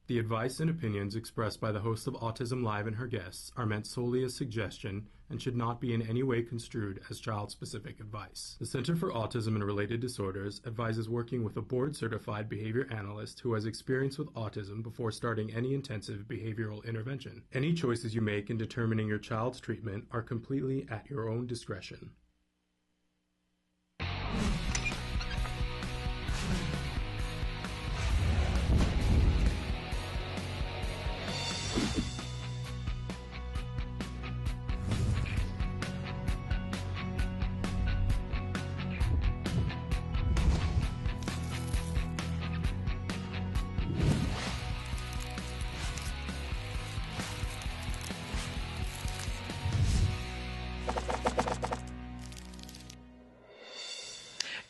The advice and opinions expressed by the host of Autism Live and her guests are meant solely as suggestion and should not be in any way construed as child-specific advice. The Center for Autism and Related Disorders advises working with a board-certified behavior analyst who has experience with autism before starting any intensive behavioral intervention. Any choices you make in determining your child's treatment are completely at your own discretion.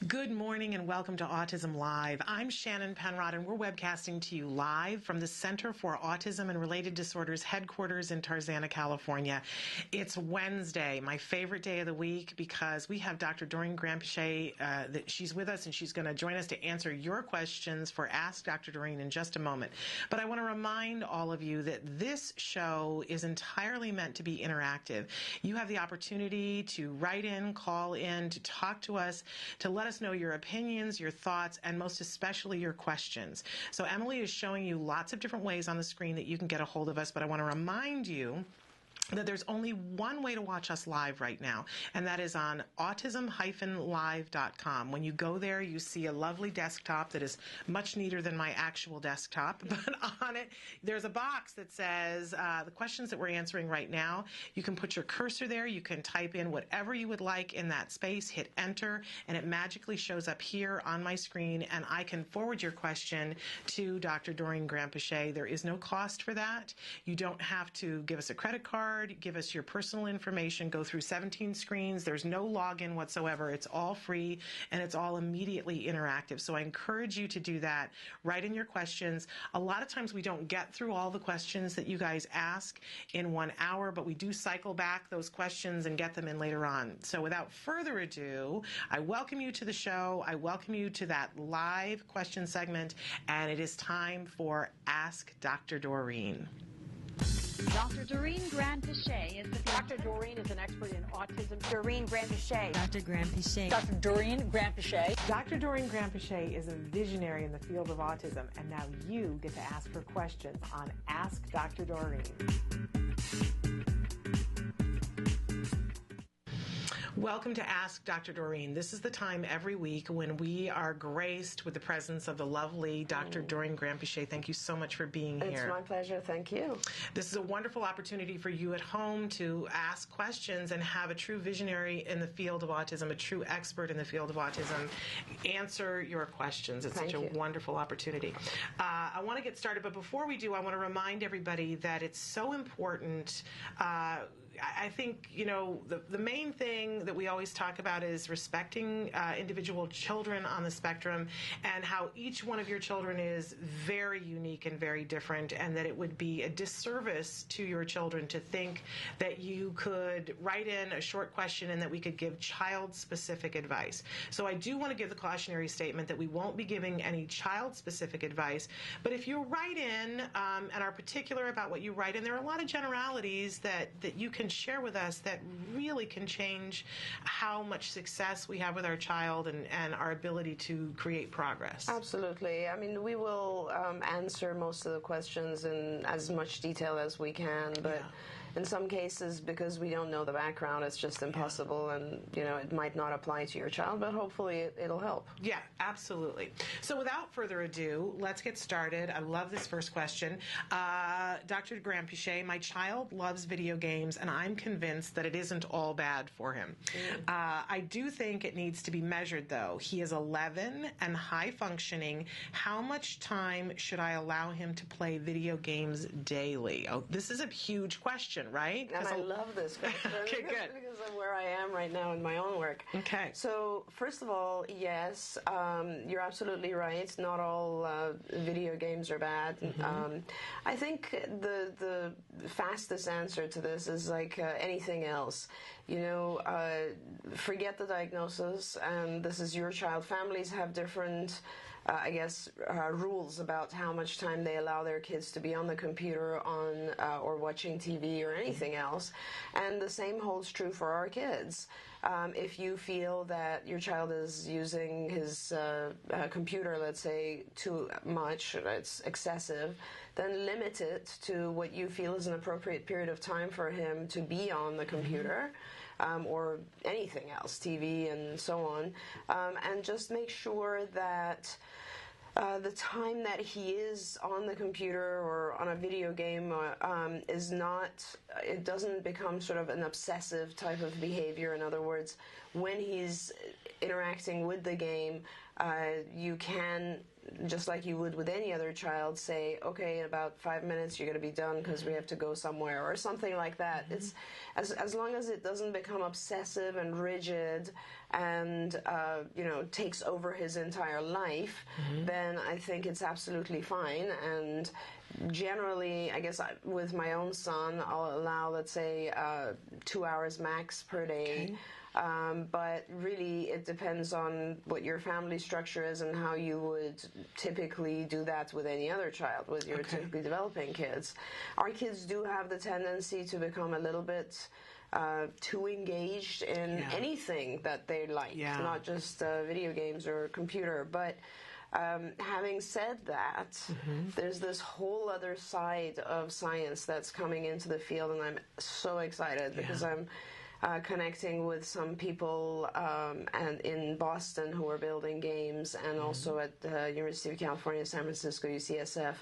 Good morning and welcome to Autism Live. I'm Shannon Penrod and we're webcasting to you live from the Center for Autism and Related Disorders headquarters in Tarzana, California. It's Wednesday, my favorite day of the week, because we have Dr. Doreen Granpeesheh. She's with us and she's going to join us to answer your questions for Ask Dr. Doreen in just a moment. But I want to remind all of you that this show is entirely meant to be interactive. You have the opportunity to write in, call in, to talk to us, to let us know your opinions, your thoughts, and most especially your questions. So Emily is showing you lots of different ways on the screen that you can get a hold of us, but I want to remind you that there's only one way to watch us live right now, and that is on autism-live.com. When you go there, you see a lovely desktop that is much neater than my actual desktop, but on it, there's a box that says the questions that we're answering right now. You can put your cursor there, you can type in whatever you would like in that space, hit enter, and it magically shows up here on my screen, and I can forward your question to Dr. Doreen Granpeesheh. There is no cost for that. You don't have to give us a credit card, give us your personal information, go through 17 screens. There's no login whatsoever. It's all free and it's all immediately interactive. So I encourage you to do that. Write in your questions. A lot of times we don't get through all the questions that you guys ask in 1 hour, but we do cycle back those questions and get them in later on. So without further ado, I welcome you to the show. I welcome you to that live question segment, and it is time for Ask Dr. Doreen. Dr. Doreen Granpeesheh is Dr. Doreen is an expert in autism. Doreen Granpeesheh. Dr. Granpeesheh. Dr. Doreen Granpeesheh. Dr. Doreen Granpeesheh is a visionary in the field of autism, and now you get to ask her questions on Ask Dr. Doreen. Welcome to Ask Dr. Doreen. This is the time every week when we are graced with the presence of the lovely Dr. Doreen Granpeesheh. Thank you so much for being here. It's my pleasure. Thank you. This is a wonderful opportunity for you at home to ask questions and have a true visionary in the field of autism, a true expert in the field of autism, answer your questions. It's such a wonderful opportunity. I want to get started, but before we do, I want to remind everybody that it's so important. I think, you know, the main thing that we always talk about is respecting individual children on the spectrum, and how each one of your children is very unique and very different, and that it would be a disservice to your children to think that you could write in a short question and that we could give child-specific advice. So I do want to give the cautionary statement that we won't be giving any child-specific advice, but if you write in and are particular about what you write in, there are a lot of generalities that you can share with us that really can change how much success we have with our child and our ability to create progress. Absolutely. I mean, we will answer most of the questions in as much detail as we can, but in some cases, because we don't know the background, it's just impossible, and you know, it might not apply to your child, but hopefully it'll help. Yeah, absolutely. So without further ado, let's get started. I love this first question. Dr. Granpeesheh, my child loves video games, and I'm convinced that it isn't all bad for him. I do think it needs to be measured, though. He is 11 and high functioning. How much time should I allow him to play video games daily? Oh, this is a huge question, right? And I love this question. Okay, good. Because of where I am right now in my own work. Okay. So, first of all, yes, you're absolutely right. Not all video games are bad. I think the fastest answer to this is like anything else. You know, forget the diagnosis, and this is your child. Families have different rules about how much time they allow their kids to be on the computer or watching TV or anything else. And the same holds true for our kids. If you feel that your child is using his computer, let's say, too much, it's excessive, then limit it to what you feel is an appropriate period of time for him to be on the computer. Or anything else, TV and so on, and just make sure that the time that he is on the computer or on a video game is not, it doesn't become sort of an obsessive type of behavior. In other words, when he's interacting with the game, you can, just like you would with any other child, say, okay, in about 5 minutes you're going to be done because we have to go somewhere, or something like that. It's as long as it doesn't become obsessive and rigid and takes over his entire life, then I think it's absolutely fine. And generally, I guess with my own son, I'll allow, let's say, 2 hours max per day. Okay. But really, it depends on what your family structure is and how you would typically do that with any other child, with your typically developing kids. Our kids do have the tendency to become a little bit too engaged in anything that they like, not just video games or computer. But having said that, there's this whole other side of science that's coming into the field, and I'm so excited because I'm connecting with some people and in Boston who are building games, and also at the University of California, San Francisco, UCSF.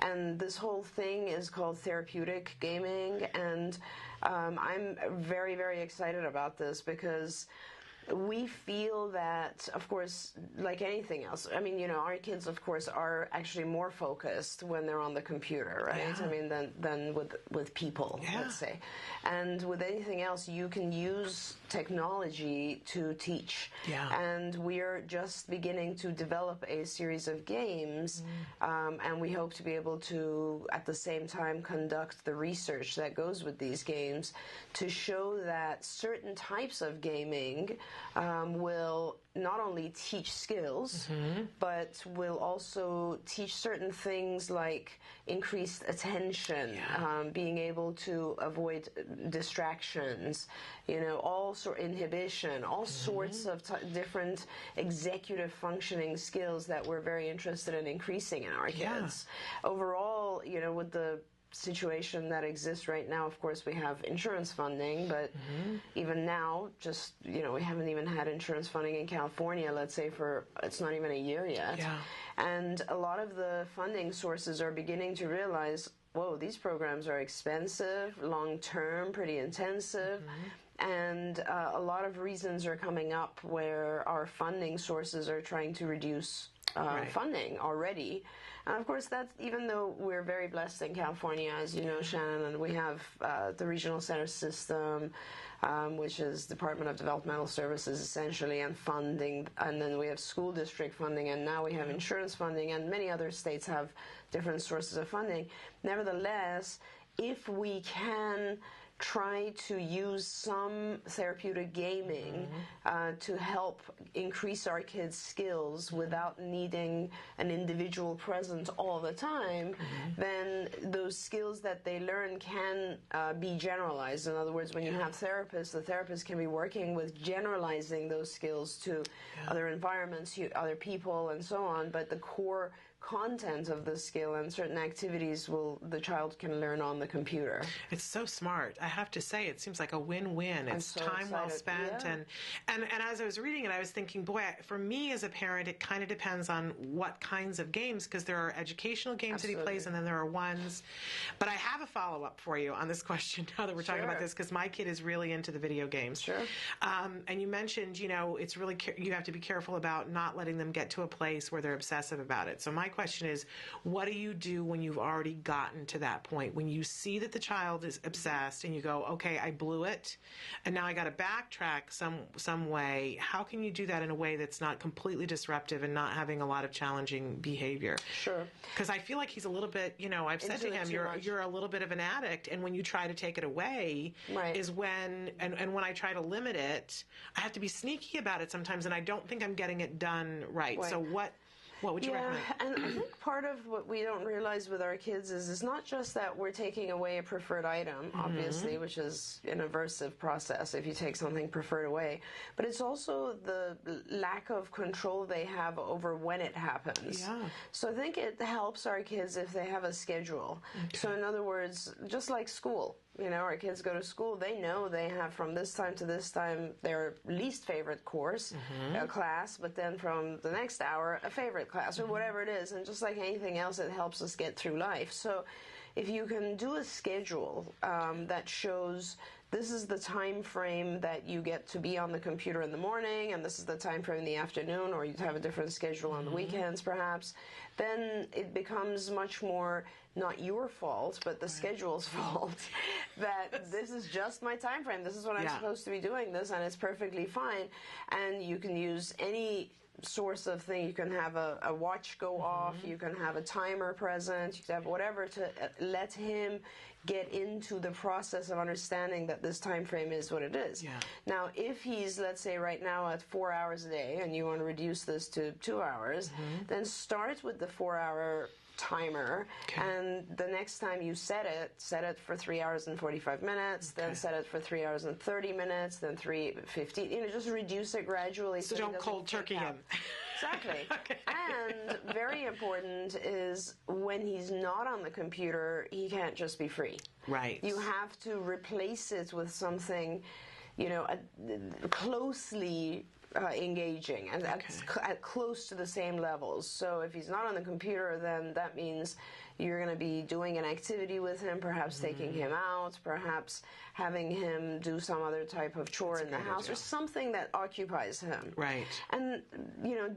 And this whole thing is called therapeutic gaming, and I'm very, very excited about this because we feel that, of course, like anything else, I mean, our kids, of course, are actually more focused when they're on the computer, right? I mean, than with people, let's say. And with anything else, you can use technology to teach. And we're just beginning to develop a series of games, and we hope to be able to, at the same time, conduct the research that goes with these games to show that certain types of gaming will not only teach skills, but will also teach certain things like increased attention, being able to avoid distractions, all sort of inhibition, all sorts of different executive functioning skills that we're very interested in increasing in our kids. Overall, with the situation that exists right now, of course, we have insurance funding, but even now, just, we haven't even had insurance funding in California, let's say, it's not even a year yet. And a lot of the funding sources are beginning to realize, whoa, these programs are expensive, long-term, pretty intensive, and a lot of reasons are coming up where our funding sources are trying to reduce funding already. And of course, that's, even though we're very blessed in California, as you know, Shannon, and we have the regional center system, which is Department of Developmental Services essentially, and funding, and then we have school district funding, and now we have insurance funding, and many other states have different sources of funding. Nevertheless, if we can try to use some therapeutic gaming to help increase our kids' skills without needing an individual present all the time, then those skills that they learn can be generalized. In other words, when you have therapists, the therapist can be working with generalizing those skills to other environments, other people, and so on, but the core content of the skill and certain activities the child can learn on the computer. It's so smart. I have to say, it seems like a win-win. It's so time well spent. And as I was reading it, I was thinking, boy, for me as a parent, it kind of depends on what kinds of games, because there are educational games that he plays, and then there are ones. But I have a follow-up for you on this question now that we're talking about this, because my kid is really into the video games. And you mentioned, it's really, you have to be careful about not letting them get to a place where they're obsessive about it. So my question is, what do you do when you've already gotten to that point, when you see that the child is obsessed and you go, okay, I blew it, and now I got to backtrack some way? How can you do that in a way that's not completely disruptive and not having a lot of challenging behavior? Because I feel like he's a little bit, I've said to him, you're a little bit of an addict, and when you try to take it away is when, and when I try to limit it, I have to be sneaky about it sometimes, and I don't think I'm getting it done right. So what What would you recommend? And I think part of what we don't realize with our kids is it's not just that we're taking away a preferred item, obviously, which is an aversive process if you take something preferred away, but it's also the lack of control they have over when it happens. Yeah. So I think it helps our kids if they have a schedule. Okay. So in other words, just like school. Our kids go to school, they know they have from this time to this time their least favorite course, a class, but then from the next hour, a favorite class, or whatever it is. And just like anything else, it helps us get through life. So if you can do a schedule that shows this is the time frame that you get to be on the computer in the morning, and this is the time frame in the afternoon, or you have a different schedule on the weekends perhaps, then it becomes much more not your fault, but the schedule's fault, that this is just my time frame. This is when I'm supposed to be doing this, and it's perfectly fine. And you can use any source of thing. You can have a watch go off, you can have a timer present, you can have whatever to let him get into the process of understanding that this time frame is what it is. Yeah. Now, if he's, let's say right now at 4 hours a day and you want to reduce this to 2 hours, then start with the 4-hour timer, and the next time you set it for 3 hours and 45 minutes, then set it for 3 hours and 30 minutes, then 3:15. Just reduce it gradually. So don't cold turkey him. Exactly. And very important is when he's not on the computer, he can't just be free. Right. You have to replace it with something, closely engaging and at close to the same levels. So if he's not on the computer, then that means you're going to be doing an activity with him, perhaps taking him out, perhaps having him do some other type of chore in the house, or something that occupies him. Right. And,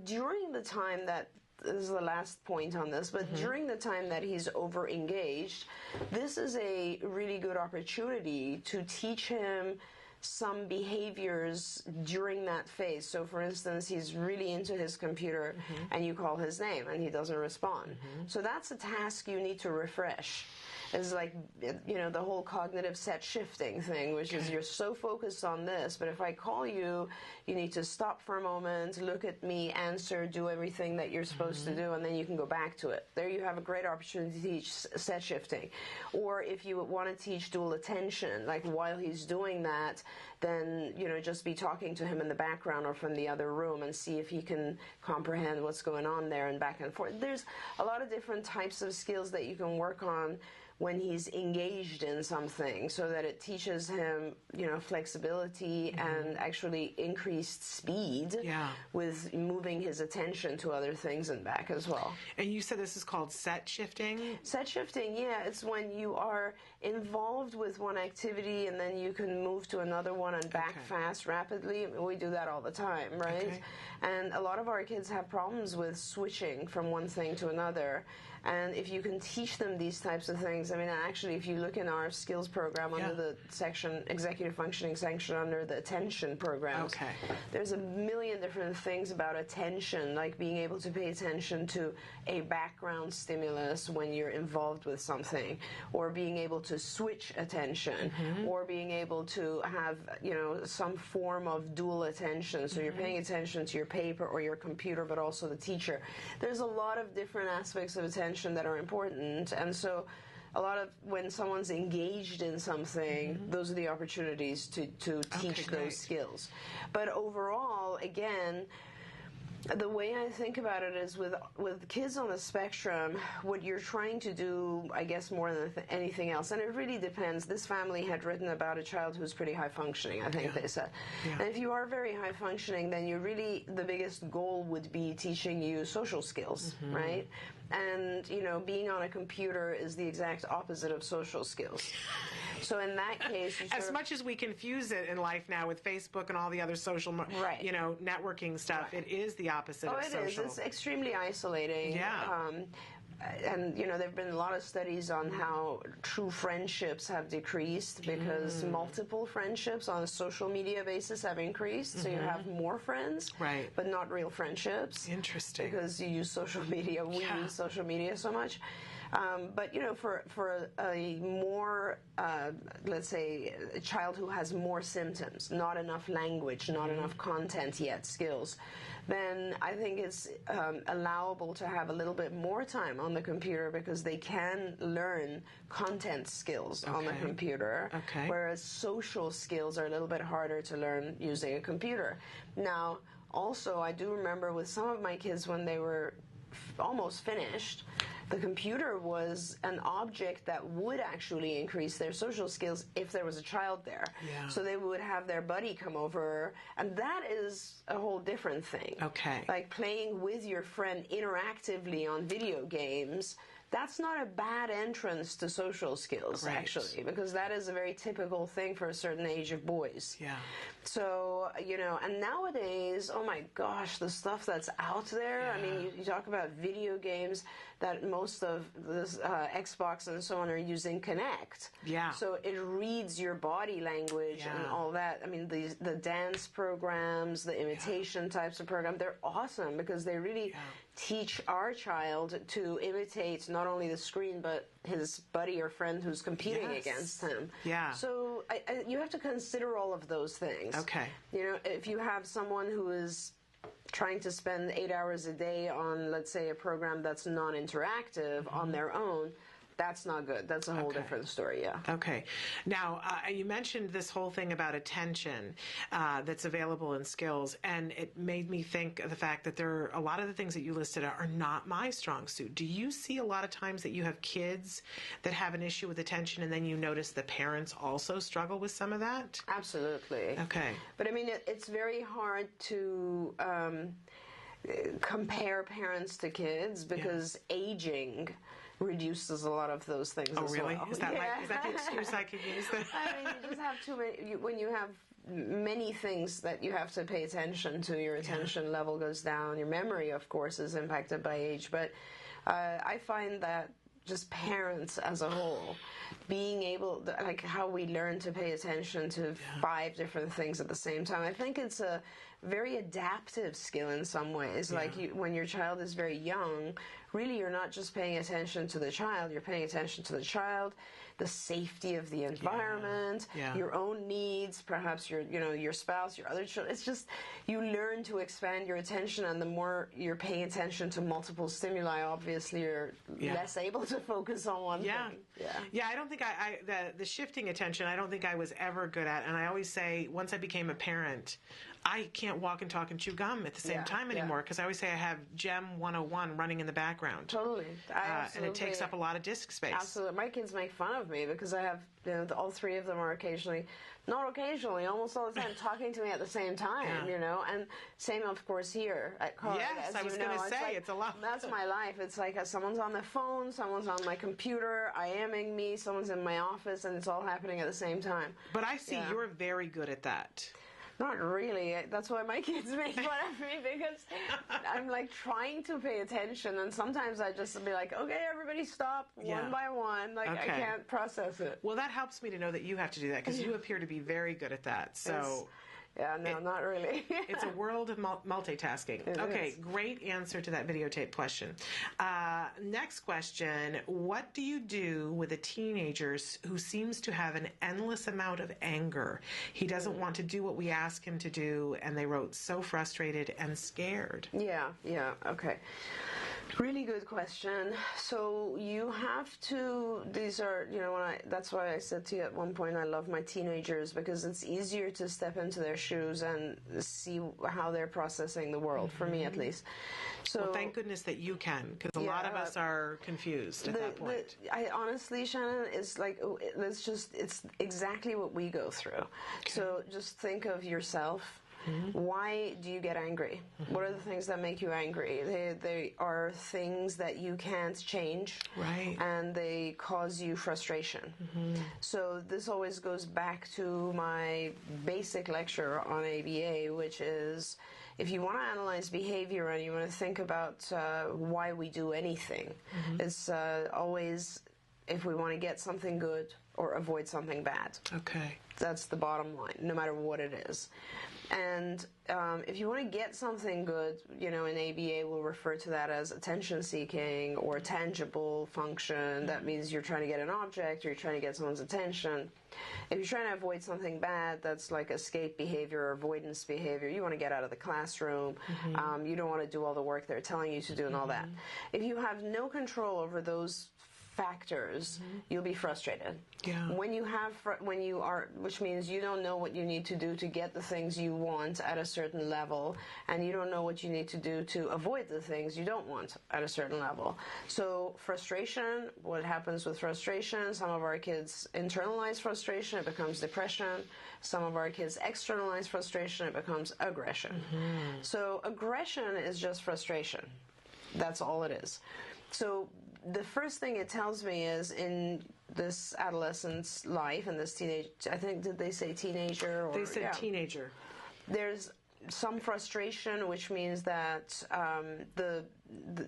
during the time that, this is the last point on this, but during the time that he's over-engaged, this is a really good opportunity to teach him some behaviors during that phase. So for instance, he's really into his computer and you call his name and he doesn't respond. So that's a task you need to refresh. It's like, the whole cognitive set shifting thing, which is you're so focused on this, but if I call you, you need to stop for a moment, look at me, answer, do everything that you're supposed to do, and then you can go back to it. There you have a great opportunity to teach set shifting. Or if you want to teach dual attention, like while he's doing that, then, just be talking to him in the background or from the other room and see if he can comprehend what's going on there and back and forth. There's a lot of different types of skills that you can work on when he's engaged in something, so that it teaches him, flexibility and actually increased speed with moving his attention to other things and back as well. And you said this is called set shifting? Set shifting, it's when you are involved with one activity and then you can move to another one and back fast, rapidly. We do that all the time, right? And a lot of our kids have problems with switching from one thing to another. And if you can teach them these types of things, actually, if you look in our skills program under the section Executive Functioning section under the attention programs, there's a million different things about attention, like being able to pay attention to a background stimulus when you're involved with something, or being able to switch attention, or being able to have, some form of dual attention. So you're paying attention to your paper or your computer, but also the teacher. There's a lot of different aspects of attention that are important, and so a lot of when someone's engaged in something, those are the opportunities to teach those skills. But overall, again, the way I think about it is with kids on the spectrum, what you're trying to do, I guess, more than anything else, and it really depends. This family had written about a child who's pretty high functioning, I think they said. And if you are very high functioning, then the biggest goal would be teaching you social skills, right? And, being on a computer is the exact opposite of social skills. So in that case, as much as we confuse it in life now with Facebook and all the other social, networking stuff, it is the opposite of social. Oh, it is. It's extremely isolating. Yeah. And, there have been a lot of studies on how true friendships have decreased because multiple friendships on a social media basis have increased. So you have more friends, but not real friendships. Interesting. Because you use social media. We use social media so much. But, for a more, let's say, a child who has more symptoms, not enough language, not enough content yet, skills, then I think it's allowable to have a little bit more time on the computer because they can learn content skills on the computer, whereas social skills are a little bit harder to learn using a computer. Now, also, I do remember with some of my kids when they were almost finished, the computer was an object that would actually increase their social skills if there was a child there. Yeah. So they would have their buddy come over, and that is a whole different thing. Okay. Like playing with your friend interactively on video games. That's not a bad entrance to social skills, actually, because that is a very typical thing for a certain age of boys. Yeah. So, you know, and nowadays, oh my gosh, the stuff that's out there. Yeah. I mean, you talk about video games that most of the Xbox and so on are using Kinect. Yeah. So it reads your body language and all that. I mean, the dance programs, the imitation types of programs, they're awesome because they really teach our child to imitate not only the screen but his buddy or friend who's competing against him. Yeah. So you have to consider all of those things. Okay. You know, if you have someone who is trying to spend 8 hours a day on, let's say, a program that's non-interactive on their own, that's not good. That's a whole different story, Okay. Now, you mentioned this whole thing about attention that's available in skills, and it made me think of the fact that there are a lot of the things that you listed are not my strong suit. Do you see a lot of times that you have kids that have an issue with attention, and then you notice the parents also struggle with some of that? Absolutely. Okay. But, I mean, it's very hard to compare parents to kids because aging reduces a lot of those things as really? well. Is that the excuse I could use? I mean, you just have too many. When you have many things that you have to pay attention to, your attention level goes down. Your memory, of course, is impacted by age. But I find that just parents as a whole, being able, like how we learn to pay attention to 5 different things at the same time, I think it's a very adaptive skill in some ways. Like when your child is very young, really you're not just paying attention to the child, you're paying attention to the child, the safety of the environment, your own needs, perhaps your spouse, your other children. It's just, you learn to expand your attention, and the more you're paying attention to multiple stimuli, obviously you're less able to focus on one thing. Yeah, I don't think the shifting attention, I don't think I was ever good at. And I always say, once I became a parent, I can't walk and talk and chew gum at the same time anymore, because I always say I have Gem 101 running in the background. Totally. And it takes up a lot of disk space. Absolutely. My kids make fun of me because I have, all 3 of them are occasionally, not occasionally, almost all the time, talking to me at the same time, and same, of course, here at college. Yes, I was going to say, it's a lot. That's my life. It's like someone's on the phone, someone's on my computer, IMing me, someone's in my office, and it's all happening at the same time. But I see you're very good at that. Not really. That's why my kids make fun of me, because I'm like trying to pay attention, and sometimes I just be like, okay, everybody stop, one by one. Like, I can't process it. Well, that helps me to know that you have to do that, because you appear to be very good at that. So. Not really. It's a world of multitasking. Okay, great answer to that videotape question. Next question. What do you do with a teenager who seems to have an endless amount of anger? He doesn't want to do what we ask him to do, and they wrote, so frustrated and scared. Okay. Really good question. So you have to, these are, that's why I said to you at one point, I love my teenagers, because it's easier to step into their shoes and see how they're processing the world, for me at least. So, well, thank goodness that you can, because a lot of us are confused at that point. I honestly, Shannon, it's like, it's exactly what we go through. Okay. So just think of yourself. Why do you get angry? What are the things that make you angry? They are things that you can't change, and they cause you frustration. So this always goes back to my basic lecture on ABA, which is, if you want to analyze behavior and you want to think about why we do anything, it's always if we want to get something good or avoid something bad. Okay. That's the bottom line, no matter what it is. And if you want to get something good, in ABA we'll refer to that as attention seeking or tangible function. That means you're trying to get an object or you're trying to get someone's attention. If you're trying to avoid something bad, that's like escape behavior or avoidance behavior. You want to get out of the classroom. You don't want to do all the work they're telling you to do and all that. If you have no control over those factors, you'll be frustrated. When you are, which means you don't know what you need to do to get the things you want at a certain level, and you don't know what you need to do to avoid the things you don't want at a certain level. So frustration, what happens with frustration, some of our kids internalize frustration, it becomes depression. Some of our kids externalize frustration, it becomes aggression. So aggression is just frustration. That's all it is. So the first thing it tells me is in this adolescent's life, in this teenage, I think, did they say teenager? Or, they said teenager. There's some frustration, which means that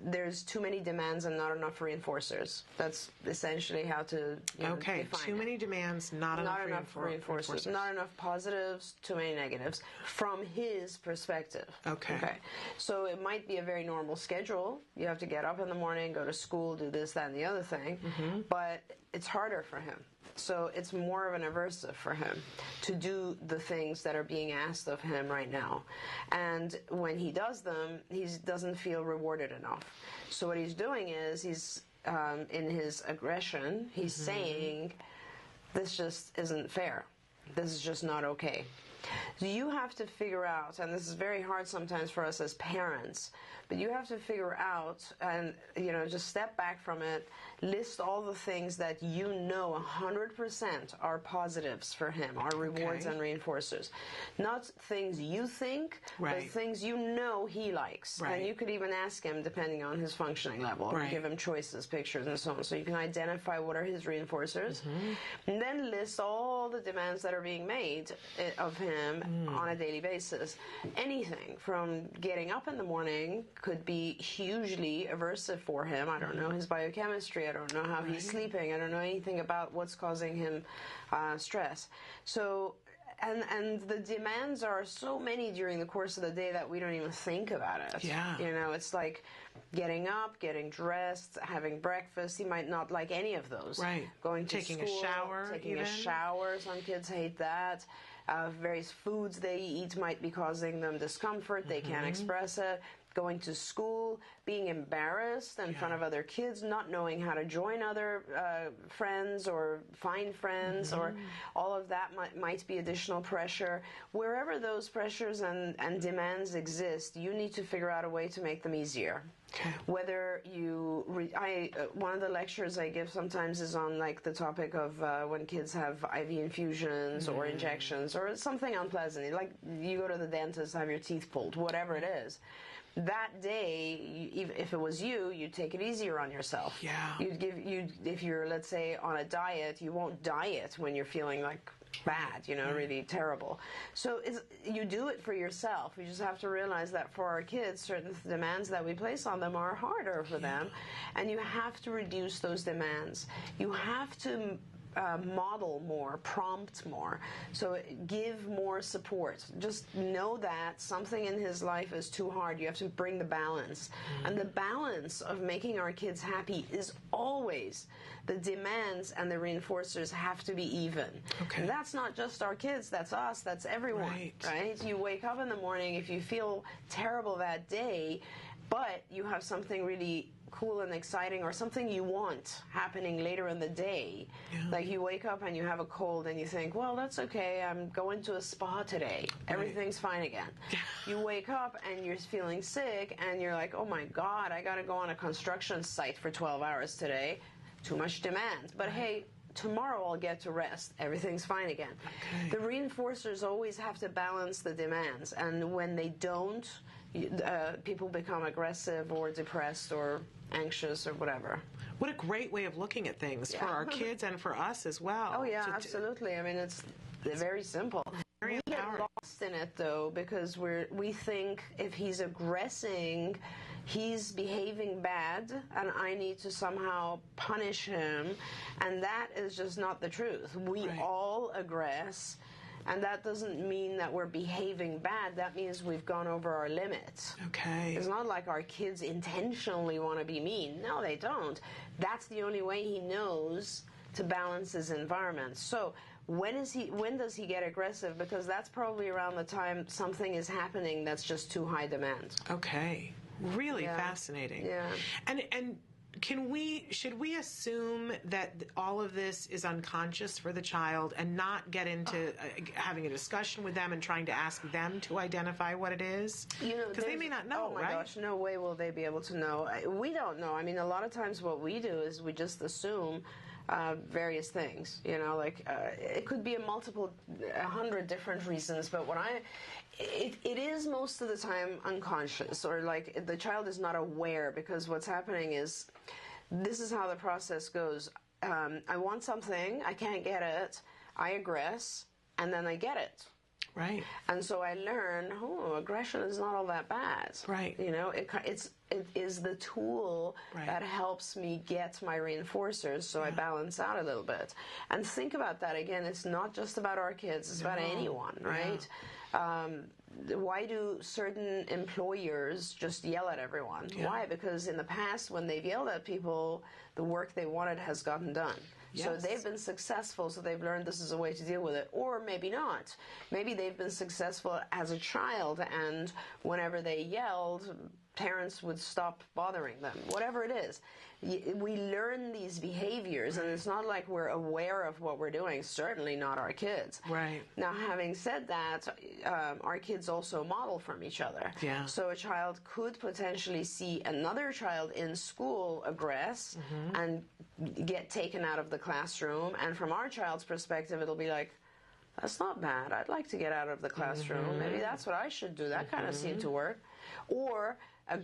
there's too many demands and not enough reinforcers. That's essentially how to define too many demands, not enough reinforcers. Not enough positives, too many negatives, from his perspective. Okay. So it might be a very normal schedule. You have to get up in the morning, go to school, do this, that, and the other thing. But it's harder for him. So it's more of an aversive for him to do the things that are being asked of him right now. And when he does them, he doesn't feel rewarded enough. So what he's doing is he's, in his aggression, he's saying, this just isn't fair. This is just not okay. So you have to figure out, and this is very hard sometimes for us as parents, but you have to figure out and, just step back from it, list all the things that 100% are positives for him, are rewards and reinforcers. Not things you think, but things he likes. And you could even ask him, depending on his functioning level, or give him choices, pictures, and so on. So you can identify what are his reinforcers, and then list all the demands that are being made of him on a daily basis. Anything from getting up in the morning could be hugely aversive for him. I don't know his biochemistry. I don't know how he's sleeping. I don't know anything about what's causing him stress. So, and the demands are so many during the course of the day that we don't even think about it. It's like getting up, getting dressed, having breakfast. He might not like any of those. Going to taking school, a shower. Taking a shower. Some kids hate that. Various foods they eat might be causing them discomfort. They can't express it. Going to school, being embarrassed in front of other kids, not knowing how to join other friends or find friends, or all of that might be additional pressure. Wherever those pressures and demands exist, you need to figure out a way to make them easier. Whether you, one of the lectures I give sometimes is on like the topic of when kids have IV infusions or injections or something unpleasant, like you go to the dentist, have your teeth pulled, whatever it is. That day, if it was you, you'd take it easier on yourself. If you're, let's say, on a diet, you won't diet when you're feeling like bad, really terrible. So you do it for yourself. We just have to realize that for our kids, certain demands that we place on them are harder for them, and you have to reduce those demands. You have to model more, prompt more. So give more support. Just know that something in his life is too hard. You have to bring the balance. And the balance of making our kids happy is always the demands and the reinforcers have to be even. And that's not just our kids, that's us, that's everyone, right? You wake up in the morning, if you feel terrible that day, but you have something really cool and exciting or something you want happening later in the day. Like you wake up and you have a cold and you think, well, that's okay, I'm going to a spa today. Everything's fine again. You wake up and you're feeling sick and you're like, oh my God, I got to go on a construction site for 12 hours today. Too much demand. But hey, tomorrow I'll get to rest. Everything's fine again. The reinforcers always have to balance the demands. And when they don't, people become aggressive or depressed or anxious or whatever. What a great way of looking at things for our kids and for us as well. Oh yeah, absolutely. I mean, it's very simple. We get lost in it though because we think if he's aggressing, he's behaving bad and I need to somehow punish him, and that is just not the truth. We all aggress And that doesn't mean that we're behaving bad. That means we've gone over our limits. Okay. It's not like our kids intentionally want to be mean. No, they don't. That's the only way he knows to balance his environment. So when does he get aggressive? Because that's probably around the time something is happening that's just too high demand. Okay. Really fascinating. Yeah. And should we assume that all of this is unconscious for the child and not get into having a discussion with them and trying to ask them to identify what it is? Because they may not know, oh my right? gosh, no way will they be able to know. We don't know. I mean, a lot of times what we do is we just assume various things. It could be 100 different reasons, but it is most of the time unconscious, or like the child is not aware, because what's happening is, this is how the process goes. I want something, I can't get it, I aggress, and then I get it. Right. And so I learn, aggression is not all that bad. Right. It is the tool that helps me get my reinforcers, so I balance out a little bit. And think about that again. It's not just about our kids. It's about anyone, right? Why do certain employers just yell at everyone? Yeah. Why? Because in the past, when they've yelled at people, the work they wanted has gotten done. Yes. So they've been successful, so they've learned this is a way to deal with it. Or maybe not. Maybe they've been successful as a child, and whenever they yelled, parents would stop bothering them. Whatever it is. We learn these behaviors, and it's not like we're aware of what we're doing. Certainly not our kids. Right. Now, having said that, our kids also model from each other. Yeah. So a child could potentially see another child in school aggress and get taken out of the classroom, and from our child's perspective, it'll be like, that's not bad. I'd like to get out of the classroom. Maybe that's what I should do. That kind of seemed to work. Or a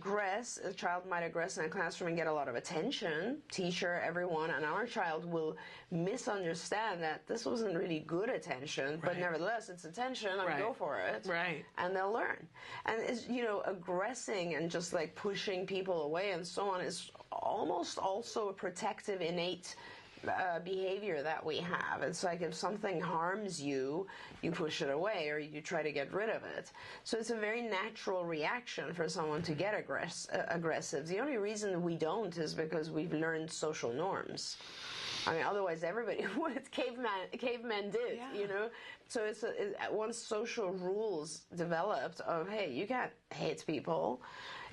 child might aggress in a classroom and get a lot of attention, teacher, everyone, and our child will misunderstand that this wasn't really good attention, but nevertheless it's attention, and go for it. Right. And they'll learn. And it's, aggressing and just like pushing people away and so on is almost also a protective, innate behavior that we have. It's like if something harms you, you push it away or you try to get rid of it. So it's a very natural reaction for someone to get aggressive. The only reason we don't is because we've learned social norms. I mean, otherwise everybody, what cavemen did, So once social rules developed of, hey, you can't hate people,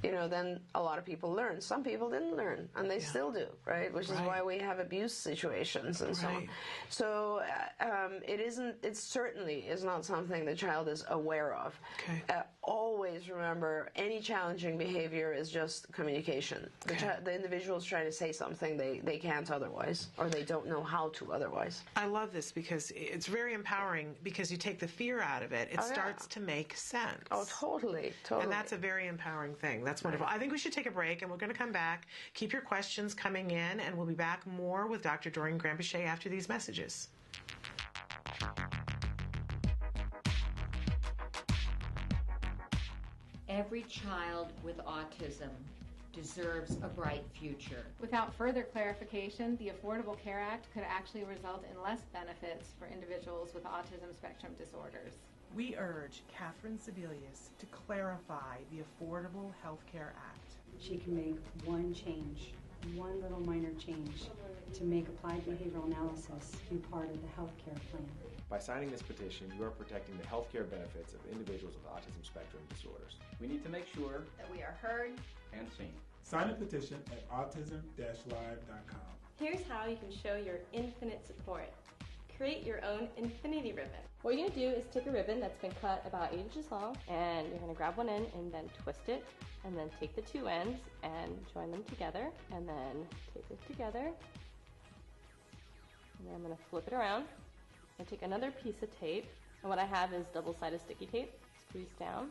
then a lot of people learn. Some people didn't learn, and they still do, right? Which is why we have abuse situations and so on. So it certainly is not something the child is aware of. Okay. Always remember, any challenging behavior is just communication. The individual is trying to say something they can't otherwise, or they don't know how to otherwise. I love this because it's very empowering, because you take the fear out of it. It starts to make sense. Oh, totally. And that's a very empowering thing. That's wonderful. I think we should take a break, and we're going to come back. Keep your questions coming in, and we'll be back more with Dr. Doreen Granpeesheh after these messages. Every child with autism deserves a bright future. Without further clarification, the Affordable Care Act could actually result in less benefits for individuals with autism spectrum disorders. We urge Catherine Sebelius to clarify the Affordable Health Care Act. She can make one change, one little minor change, to make applied behavioral analysis be part of the health care plan. By signing this petition, you are protecting the health care benefits of individuals with autism spectrum disorders. We need to make sure that we are heard and seen. Sign the petition at autism-live.com. Here's how you can show your infinite support. Create your own infinity ribbon. What you're going to do is take a ribbon that's been cut about 8 inches long, and you're going to grab one end and then twist it, and then take the two ends and join them together, and then take it together, and then I'm going to flip it around and take another piece of tape, and what I have is double-sided sticky tape. Squeeze down.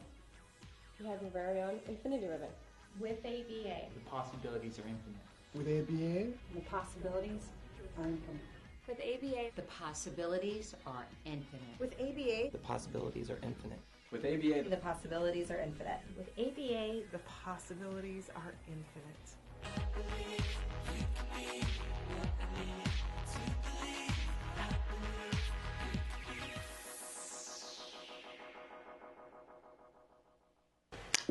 You have your very own infinity ribbon. With ABA, the possibilities are infinite. With ABA, the possibilities are infinite. With ABA, the possibilities are infinite. With ABA, The possibilities are infinite. With ABA, the possibilities are infinite. With ABA, the possibilities are infinite.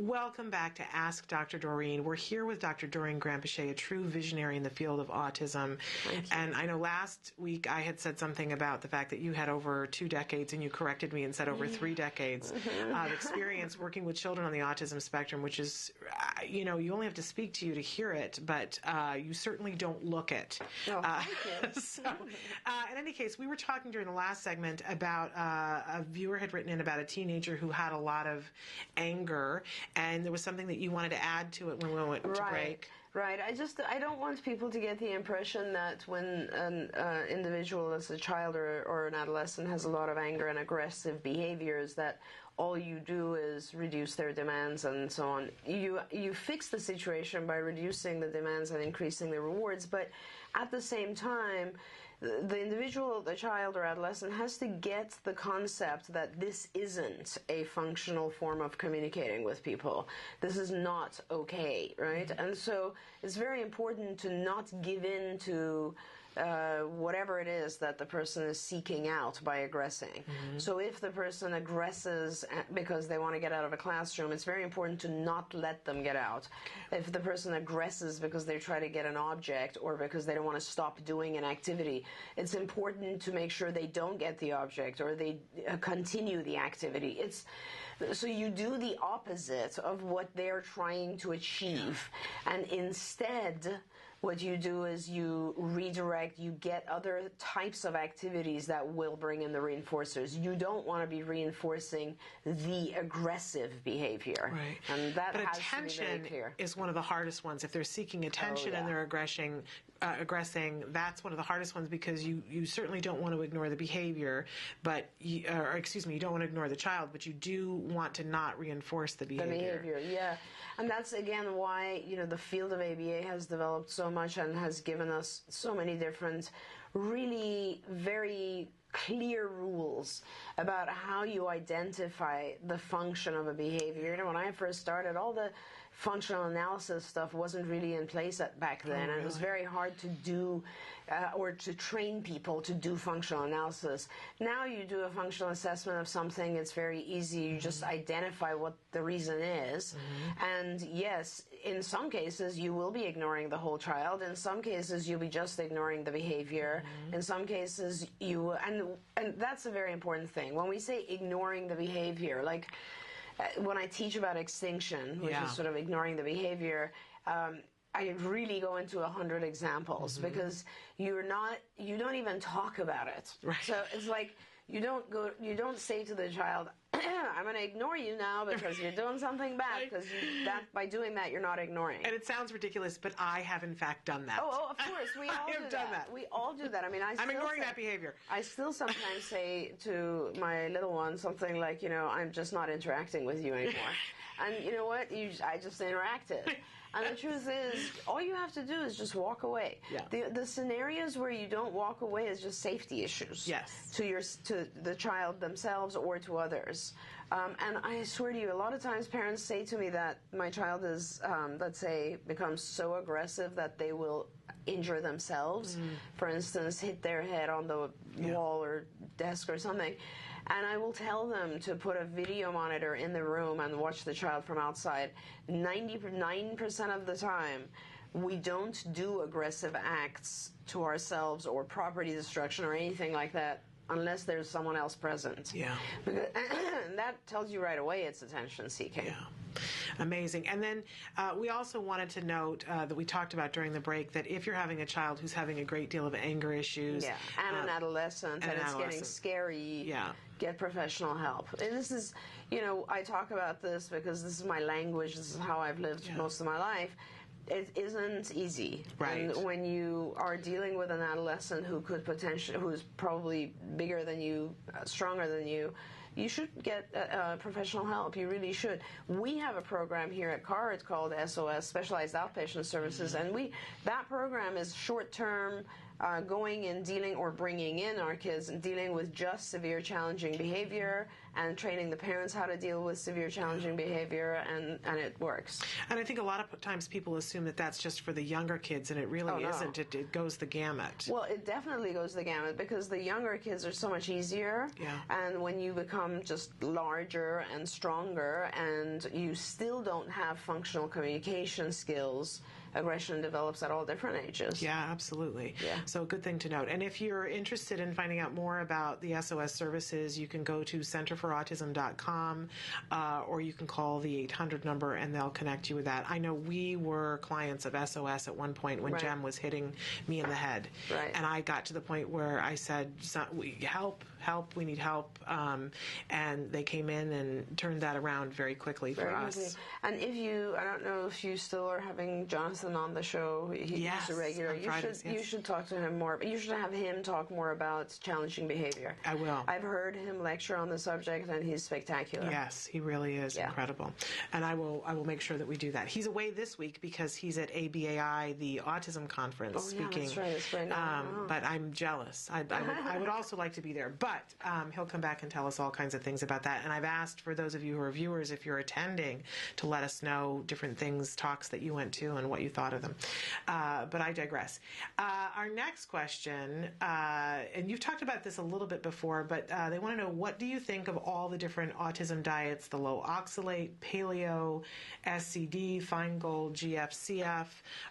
Welcome back to Ask Dr. Doreen. We're here with Dr. Doreen Granpeesheh, a true visionary in the field of autism. And I know last week I had said something about the fact that you had over 2 decades, and you corrected me and said over 3 decades of experience working with children on the autism spectrum, which is, you only have to speak to you to hear it, but you certainly don't look it. Oh, thank you. So, in any case, we were talking during the last segment about a viewer had written in about a teenager who had a lot of anger, and there was something that you wanted to add to it when we went to break. Right. I don't want people to get the impression that when an individual as a child or an adolescent has a lot of anger and aggressive behaviors, that all you do is reduce their demands and so on. You fix the situation by reducing the demands and increasing the rewards, but at the same time, the individual, the child or adolescent, has to get the concept that this isn't a functional form of communicating with people. This is not okay, right? And so it's very important to not give in to whatever it is that the person is seeking out by aggressing. So if the person aggresses because they want to get out of a classroom, it's very important to not let them get out. If the person aggresses because they try to get an object or because they don't want to stop doing an activity, it's important to make sure they don't get the object or they continue the activity. So you do the opposite of what they're trying to achieve, and instead what you do is you redirect, you get other types of activities that will bring in the reinforcers. You don't want to be reinforcing the aggressive behavior. Right. And that but has attention to be very clear. Is one of the hardest ones. If they're seeking attention and they're aggressing, that's one of the hardest ones, because you certainly don't want to ignore the behavior, but you don't want to ignore the child, but you do want to not reinforce the behavior. The behavior, yeah. And that's, again, why, the field of ABA has developed so much and has given us so many different, really very clear rules about how you identify the function of a behavior. When I first started, all the functional analysis stuff wasn't really in place back then, and it was very hard to do or to train people to do functional analysis. Now you do a functional assessment of something, it's very easy. You just identify what the reason is, and yes, in some cases you will be ignoring the whole child. In some cases you'll be just ignoring the behavior. In some cases and that's a very important thing. When we say ignoring the behavior, like when I teach about extinction, which is sort of ignoring the behavior, I really go into 100 examples because you don't even talk about it. Right. So it's like you don't say to the child, I'm going to ignore you now because you're doing something bad, because by doing that you're not ignoring. And it sounds ridiculous, but I have in fact done that. Oh, of course, we all do that. We all do that. I mean, I'm ignoring that behavior. I still sometimes say to my little one something like, I'm just not interacting with you anymore. And you know what? I just interacted. And the truth is, all you have to do is just walk away. Yeah. The scenarios where you don't walk away is just safety issues. Yes. To the child themselves or to others. And I swear to you, a lot of times parents say to me that my child is, let's say, becomes so aggressive that they will injure themselves. For instance, hit their head on the wall or desk or something. And I will tell them to put a video monitor in the room and watch the child from outside. 99% of the time, we don't do aggressive acts to ourselves or property destruction or anything like that unless there's someone else present. Yeah. And that tells you right away it's attention seeking. Yeah. Amazing. And then we also wanted to note that we talked about during the break that if you're having a child who's having a great deal of anger issues, and an adolescent, and it's getting scary, get professional help. And this is, I talk about this because this is my language, this is how I've lived most of my life. It isn't easy. Right. And when you are dealing with an adolescent who's probably bigger than you, stronger than you, you should get professional help. You really should. We have a program here at CAR. It's called SOS, Specialized Outpatient Services, and that program is short-term going and dealing or bringing in our kids and dealing with just severe challenging behavior and training the parents how to deal with severe challenging behavior, and it works. And I think a lot of times people assume that that's just for the younger kids, and it really isn't. It goes the gamut. Well, it definitely goes the gamut because the younger kids are so much easier. Yeah. And when you become just larger and stronger and you still don't have functional communication skills, aggression develops at all different ages. Yeah, absolutely. Yeah. So good thing to note. And if you're interested in finding out more about the SOS services, you can go to centerforautism.com or you can call the 800 number and they'll connect you with that. I know we were clients of SOS at one point when Jem was hitting me in the head. Right. And I got to the point where I said, help, we need help. And they came in and turned that around very quickly for us. And if you, I don't know if you still are having Jonathan on the show. He's a regular. You should talk to him more. You should have him talk more about challenging behavior. I will. I've heard him lecture on the subject, and he's spectacular. Yes, he really is incredible. And I will make sure that we do that. He's away this week because he's at ABAI, the Autism Conference, speaking. Yeah, that's right. But I'm jealous. I would also like to be there. But he'll come back and tell us all kinds of things about that. And I've asked for those of you who are viewers, if you're attending, to let us know different things, talks that you went to, and what you thought of them. But I digress. Our next question, and you've talked about this a little bit before, but they want to know, what do you think of all the different autism diets, the low oxalate, paleo, SCD, Feingold, GFCF?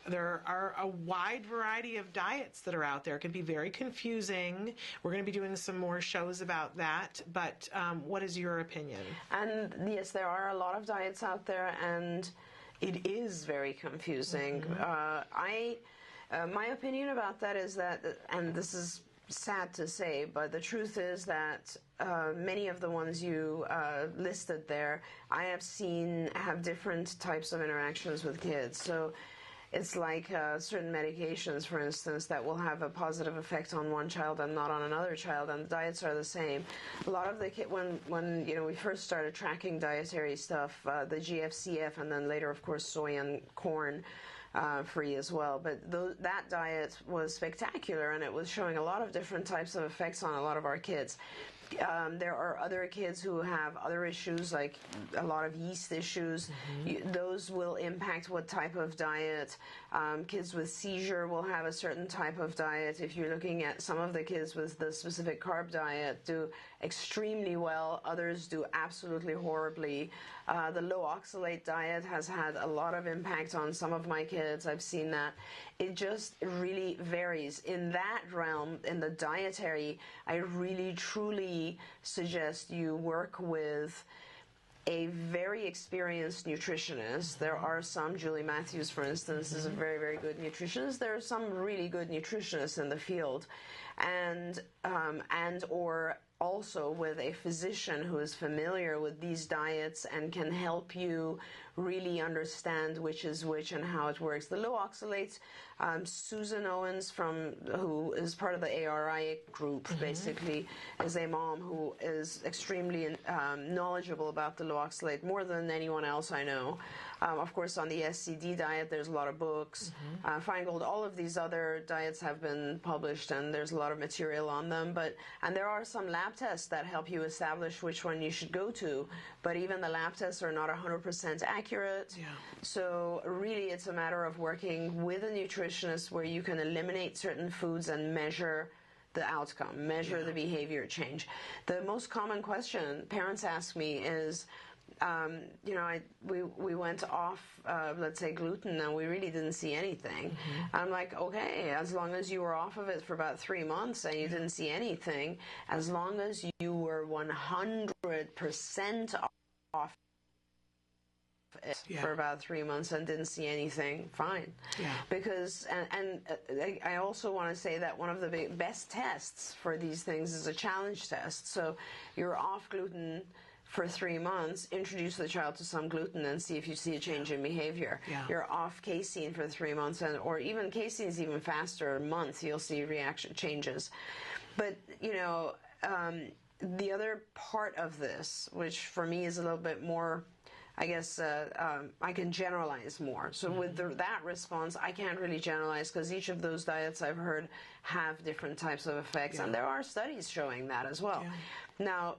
There are a wide variety of diets that are out there. It can be very confusing. We're going to be doing some more shows about that, but what is your opinion? And yes, there are a lot of diets out there, and it is very confusing. My opinion about that is that, and this is sad to say, but the truth is that many of the ones you listed there, I have seen have different types of interactions with kids. So it's like certain medications, for instance, that will have a positive effect on one child and not on another child, and the diets are the same. A lot of the when we first started tracking dietary stuff, the GFCF, and then later, of course, soy and corn free as well. But that diet was spectacular, and it was showing a lot of different types of effects on a lot of our kids. There are other kids who have other issues, like a lot of yeast issues. Those will impact what type of diet. Kids with seizure will have a certain type of diet. If you're looking at some of the kids with the specific carb diet, do extremely well. Others do absolutely horribly. The low oxalate diet has had a lot of impact on some of my kids. I've seen that. It just really varies. In that realm, in the dietary, I really truly suggest you work with a very experienced nutritionist. There are some, Julie Matthews, for instance, is a very, very good nutritionist. There are some really good nutritionists in the field, and or also with a physician who is familiar with these diets and can help you really understand which is which and how it works. The low oxalates, Susan Owens, who is part of the ARI group, basically, is a mom who is extremely knowledgeable about the low oxalate, more than anyone else I know. Of course, on the SCD diet, there's a lot of books. Feingold, all of these other diets have been published, and there's a lot of material on them. And there are some lab tests that help you establish which one you should go to. But even the lab tests are not 100% accurate. Yeah. So really, it's a matter of working with a nutritionist where you can eliminate certain foods and measure the outcome, measure the behavior change. The most common question parents ask me is, we went off, let's say, gluten, and we really didn't see anything. I'm like, okay, as long as you were off of it for about 3 months and you didn't see anything, as long as you were 100% off it for about 3 months and didn't see anything, fine. Because, and I also want to say that one of the best tests for these things is a challenge test. So you're off gluten for 3 months, introduce the child to some gluten and see if you see a change in behavior. You're off casein for 3 months, or even casein is even faster, a month, you'll see reaction changes. But, the other part of this, which for me is a little bit more I guess I can generalize more. So with that response, I can't really generalize because each of those diets I've heard have different types of effects, and there are studies showing that as well. Now,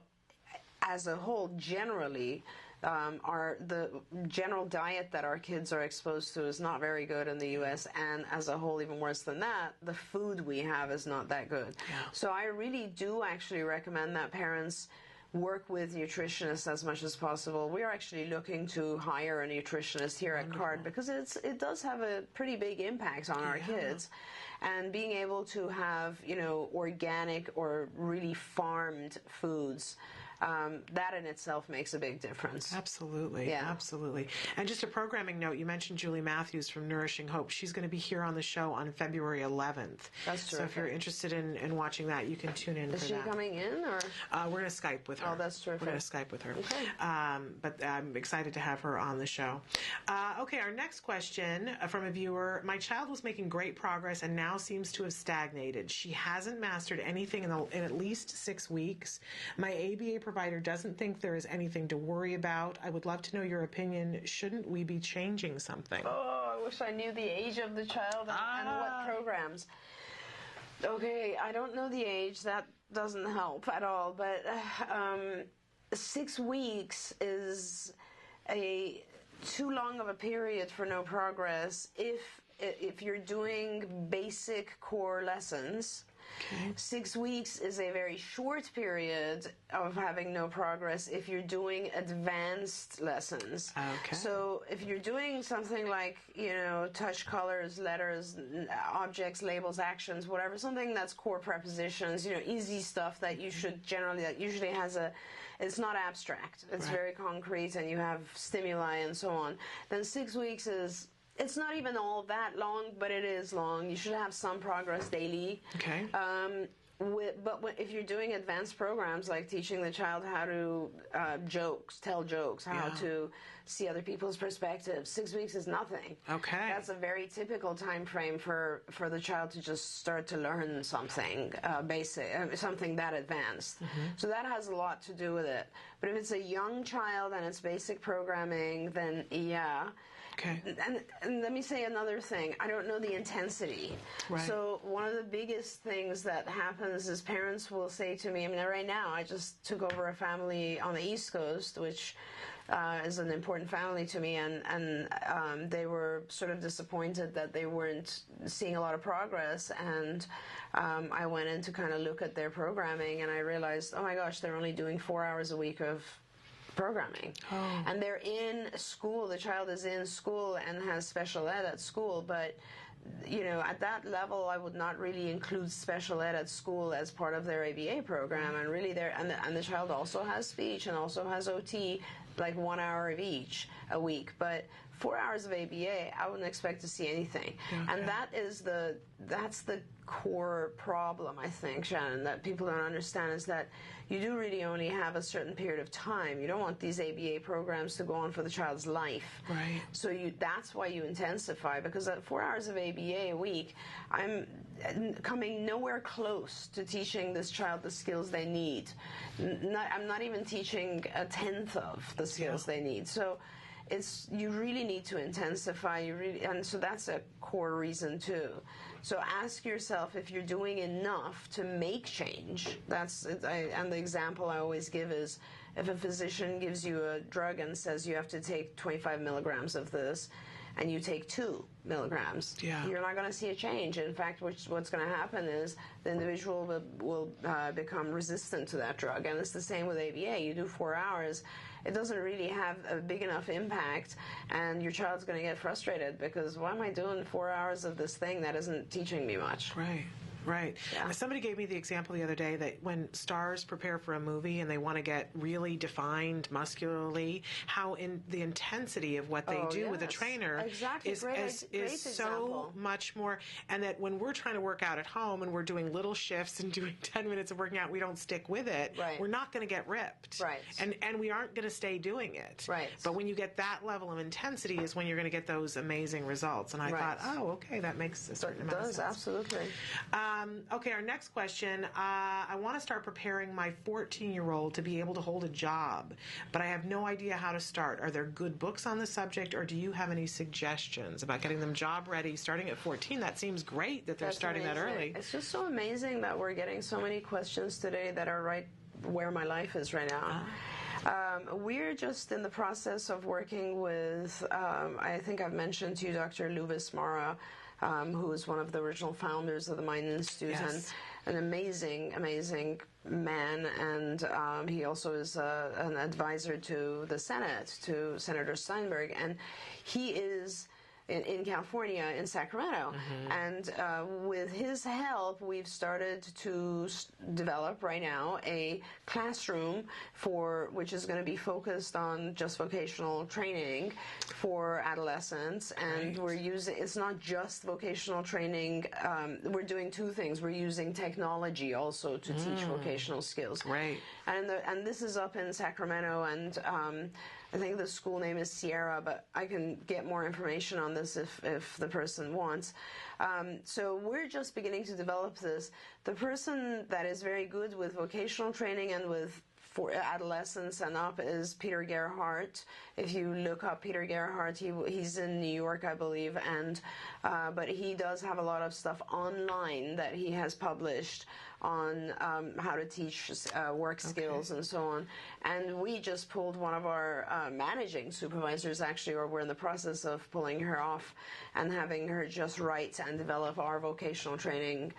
as a whole, generally, the general diet that our kids are exposed to is not very good in the U.S., and as a whole, even worse than that, the food we have is not that good. So I really do actually recommend that parents work with nutritionists as much as possible. We are actually looking to hire a nutritionist here at CARD because it does have a pretty big impact on our kids. And being able to have, organic or really farmed foods, that in itself makes a big difference. Absolutely. Absolutely. And just a programming note, you mentioned Julie Matthews from Nourishing Hope. She's going to be here on the show on February 11th. That's terrific. So if you're interested in watching that, you can tune in for that. Is she coming in? Or we're going to Skype with her. Oh, that's terrific. We're going to Skype with her. Okay. But I'm excited to have her on the show. Okay, our next question from a viewer. My child was making great progress and now seems to have stagnated. She hasn't mastered anything in at least 6 weeks. My ABA provider doesn't think there is anything to worry about. I would love to know your opinion. Shouldn't we be changing something? Oh, I wish I knew the age of the child and what programs. Okay, I don't know the age. That doesn't help at all. But 6 weeks is too long of a period for no progress if you're doing basic core lessons. 6 weeks is a very short period of having no progress if you're doing advanced lessons. So if you're doing something like, touch, colors, letters, objects, labels, actions, whatever, something that's core prepositions, easy stuff that you should that usually has it's not abstract. It's very concrete and you have stimuli and so on. Then 6 weeks it's not even all that long, but it is long. You should have some progress daily. But if you're doing advanced programs like teaching the child how to tell jokes, how to see other people's perspectives, 6 weeks is nothing. That's a very typical time frame for the child to just start to learn something basic, something that advanced. So that has a lot to do with it. But if it's a young child and it's basic programming, then And let me say another thing. I don't know the intensity. So one of the biggest things that happens is parents will say to me, right now I just took over a family on the East Coast, which is an important family to me, and they were sort of disappointed that they weren't seeing a lot of progress, and I went in to kind of look at their programming, and I realized, oh my gosh, they're only doing 4 hours a week of programming. And they're in school, the child is in school and has special ed at school, but at that level I would not really include special ed at school as part of their ABA program, and really and the child also has speech and also has OT, like 1 hour of each a week, but 4 hours of ABA, I wouldn't expect to see anything. And that's the core problem, I think, Shannon, that people don't understand, is that you do really only have a certain period of time. You don't want these ABA programs to go on for the child's life. So that's why you intensify, because at 4 hours of ABA a week, I'm coming nowhere close to teaching this child the skills they need. I'm not even teaching a tenth of the skills they need. So you really need to intensify. And so that's a core reason too. So ask yourself if you're doing enough to make change. And the example I always give is, if a physician gives you a drug and says you have to take 25 milligrams of this, and you take 2 milligrams, you're not going to see a change. In fact, what's going to happen is the individual will become resistant to that drug. And it's the same with ABA. You do 4 hours, it doesn't really have a big enough impact, and your child's going to get frustrated because, why am I doing 4 hours of this thing that isn't teaching me much? Somebody gave me the example the other day that when stars prepare for a movie and they want to get really defined muscularly, how the intensity of what they do with a trainer is so much more, and that when we're trying to work out at home and we're doing little shifts and doing 10 minutes of working out, we don't stick with it, we're not going to get ripped, and we aren't going to stay doing it. But when you get that level of intensity is when you're going to get those amazing results. And I thought, oh, okay, that makes a certain amount of sense. Absolutely. Okay, our next question. I want to start preparing my 14-year-old to be able to hold a job, but I have no idea how to start. Are there good books on the subject, or do you have any suggestions about getting them job ready starting at 14? That seems great that they're starting that early. It's just so amazing that we're getting so many questions today that are right where my life is right now. We're just in the process of working with, I think I've mentioned to you, Dr. Luvis Mara, who is one of the original founders of the Mind Institute, and an amazing man, and he also is an advisor to the Senate, to Senator Steinberg, and he is in California, in Sacramento. And with his help, we've started to develop right now a classroom which is going to be focused on just vocational training for adolescents. And we're using, it's not just vocational training, we're doing two things. We're using technology also to teach vocational skills. And this is up in Sacramento, and I think the school name is Sierra, but I can get more information on this if the person wants. So we're just beginning to develop this. The person that is very good with vocational training and for adolescents and up is Peter Gerhardt. If you look up Peter Gerhardt, he's in New York, I believe, and but he does have a lot of stuff online that he has published on how to teach work skills and so on. And we just pulled one of our managing supervisors, actually, or we're in the process of pulling her off and having her just write and develop our vocational training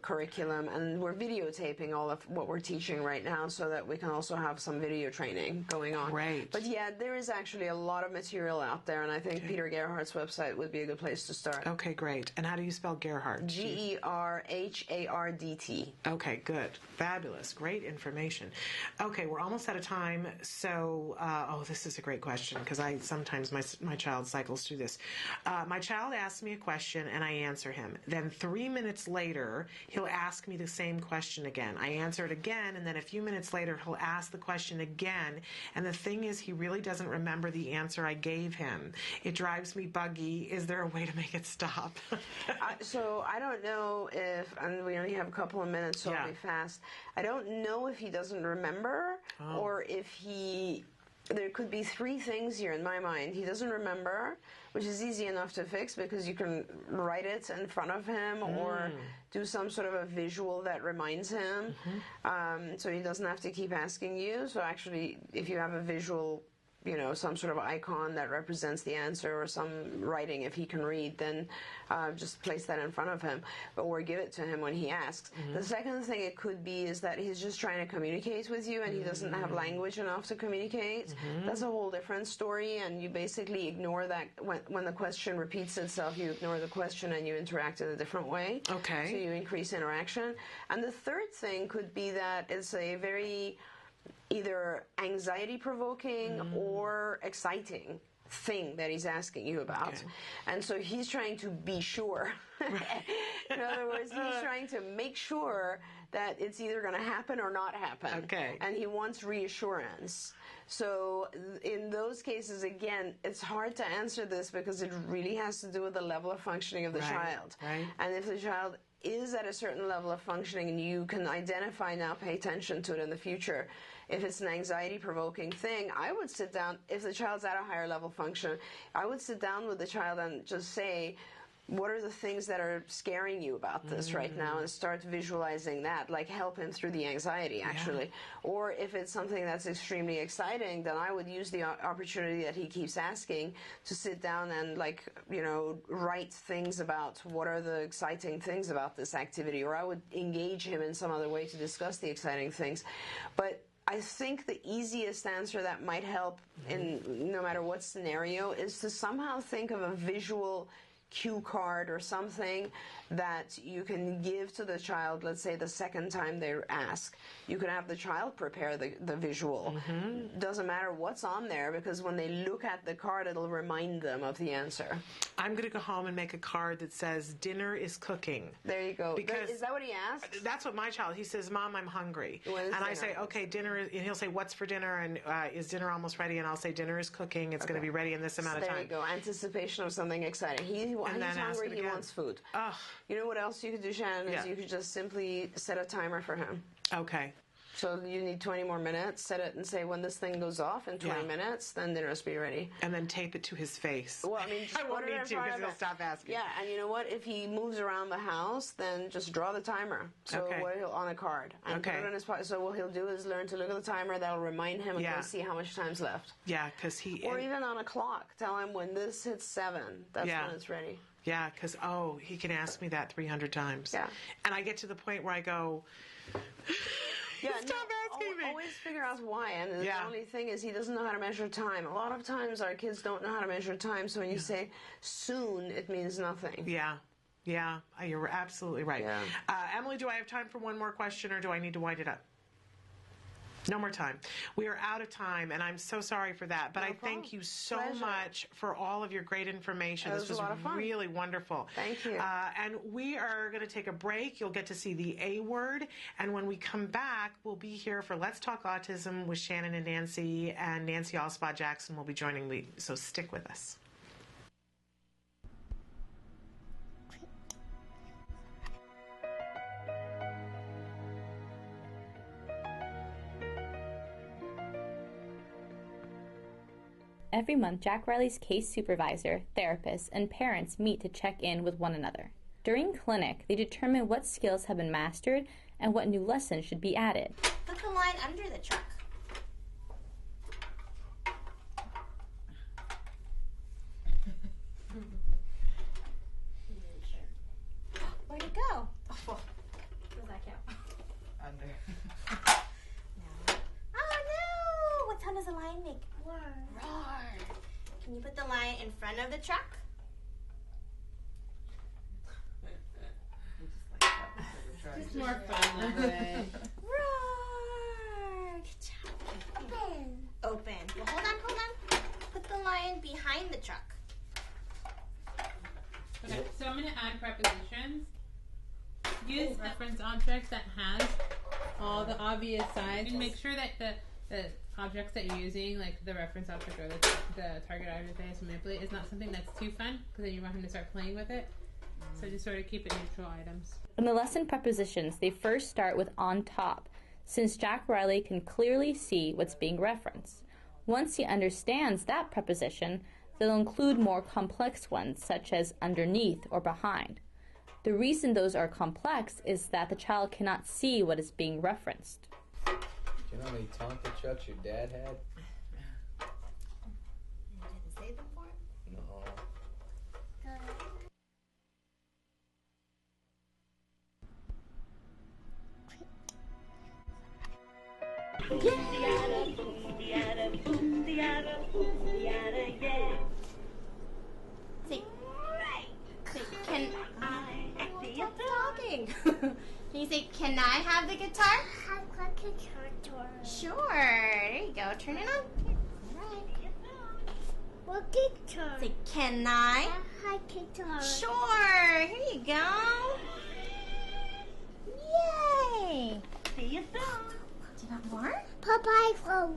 curriculum. And we're videotaping all of what we're teaching right now so that we can also have some video training going on. But yeah, there is actually a lot of material out there, and I think Peter Gerhardt's website would be a good place to start. Okay, great. And how do you spell Gerhardt? Gerhardt. Okay, good. Fabulous. Great information. Okay, we're almost out of time. So, this is a great question, because sometimes my child cycles through this. My child asks me a question and I answer him. Then 3 minutes later, he'll ask me the same question again. I answer it again, and then a few minutes later, he'll ask the question again. And the thing is, he really doesn't remember the answer I gave him. It drives me buggy. Is there a way to make it stop? So I don't know if, and we only have a couple of minutes, so I'll be fast. I don't know if he doesn't remember or if there could be three things here in my mind. He doesn't remember, which is easy enough to fix because you can write it in front of him or do some sort of a visual that reminds him, so he doesn't have to keep asking you. So actually, if you have a visual, some sort of icon that represents the answer, or some writing if he can read, then just place that in front of him, or give it to him when he asks. The second thing it could be is that he's just trying to communicate with you and he doesn't have language enough to communicate. That's a whole different story, and you basically ignore that. When the question repeats itself, you ignore the question and you interact in a different way. So you increase interaction. And the third thing could be that it's a very either anxiety-provoking or exciting thing that he's asking you about. And so he's trying to be sure. In other words, he's trying to make sure that it's either going to happen or not happen. And he wants reassurance. So in those cases, again, it's hard to answer this because it really has to do with the level of functioning of the child. And if the child is at a certain level of functioning and you can identify now, pay attention to it in the future. If it's an anxiety-provoking thing, I would sit down, if the child's at a higher level function, I would sit down with the child and just say, what are the things that are scaring you about this right now, and start visualizing that, like help him through the anxiety, actually. Or if it's something that's extremely exciting, then I would use the opportunity that he keeps asking to sit down and, write things about what are the exciting things about this activity, or I would engage him in some other way to discuss the exciting things. But I think the easiest answer that might help in no matter what scenario is to somehow think of a visual cue card or something that you can give to the child, let's say the second time they ask. You can have the child prepare the visual. Doesn't matter what's on there, because when they look at the card, it'll remind them of the answer. I'm going to go home and make a card that says, dinner is cooking. There you go. Because is that what he asked? That's what my child, he says, Mom, I'm hungry. And I say, okay, dinner, and he'll say, what's for dinner? And is dinner almost ready? And I'll say, dinner is cooking. It's going to be ready in this amount of time. There you go. Anticipation of something exciting. He when he's hungry, he wants food. Ugh. You know what else you could do, Shannon? Is you could just simply set a timer for him. Okay. So you need 20 more minutes. Set it and say when this thing goes off in 20 minutes, then dinner's be ready. And then tape it to his face. Well, I mean, just I won't need to because he'll stop asking. Yeah, and you know what? If he moves around the house, then just draw the timer. So what he'll on a card and put it in his pocket. So what he'll do is learn to look at the timer. That'll remind him and go see how much time's left. Yeah, because he. Or even on a clock, tell him when this hits 7. That's when it's ready. Yeah, because he can ask me that 300 times. Yeah. And I get to the point where I go. Yeah, stop asking me. Always figure out why. And the only thing is he doesn't know how to measure time. A lot of times our kids don't know how to measure time. So when you say soon, it means nothing. Yeah. Yeah. You're absolutely right. Yeah. Emily, do I have time for one more question or do I need to wind it up? No more time. We are out of time, and I'm so sorry for that. But I thank you so much for all of your great information. This was really wonderful. Thank you. And we are going to take a break. You'll get to see the A word. And when we come back, we'll be here for Let's Talk Autism with Shannon and Nancy Alspaugh-Jackson will be joining me. So stick with us. Every month, Jack Riley's case supervisor, therapists, and parents meet to check in with one another. During clinic, they determine what skills have been mastered and what new lessons should be added. Put the line under the truck. Where'd it go? Oh, does that count? Under. Oh no! What sound does the lion make? Roar. Roar. Can you put the lion in front of the truck? It's more fun that way. Roar. Good job. Open. Open. Well, hold on. Put the lion behind the truck. Okay, so I'm going to add prepositions. Use reference objects that has all the obvious sides and make sure that the objects that you're using, like the reference object or the target object that has to manipulate, is not something that's too fun because then you want him to start playing with it. So just sort of keep it neutral items. In the lesson prepositions, they first start with on top, since Jack Riley can clearly see what's being referenced. Once he understands that preposition, they'll include more complex ones, such as underneath or behind. The reason those are complex is that the child cannot see what is being referenced. Do you know how many Tonka trucks your dad had? You didn't say them for him? No. Can I stop talking? Can you say, can I have the guitar? Have a guitar. Sure. There you go. Turn it on. What guitar? Say, can I? Have guitar. Sure. Here you go. Yay. Here you go. Do you want more? Purple iPhone.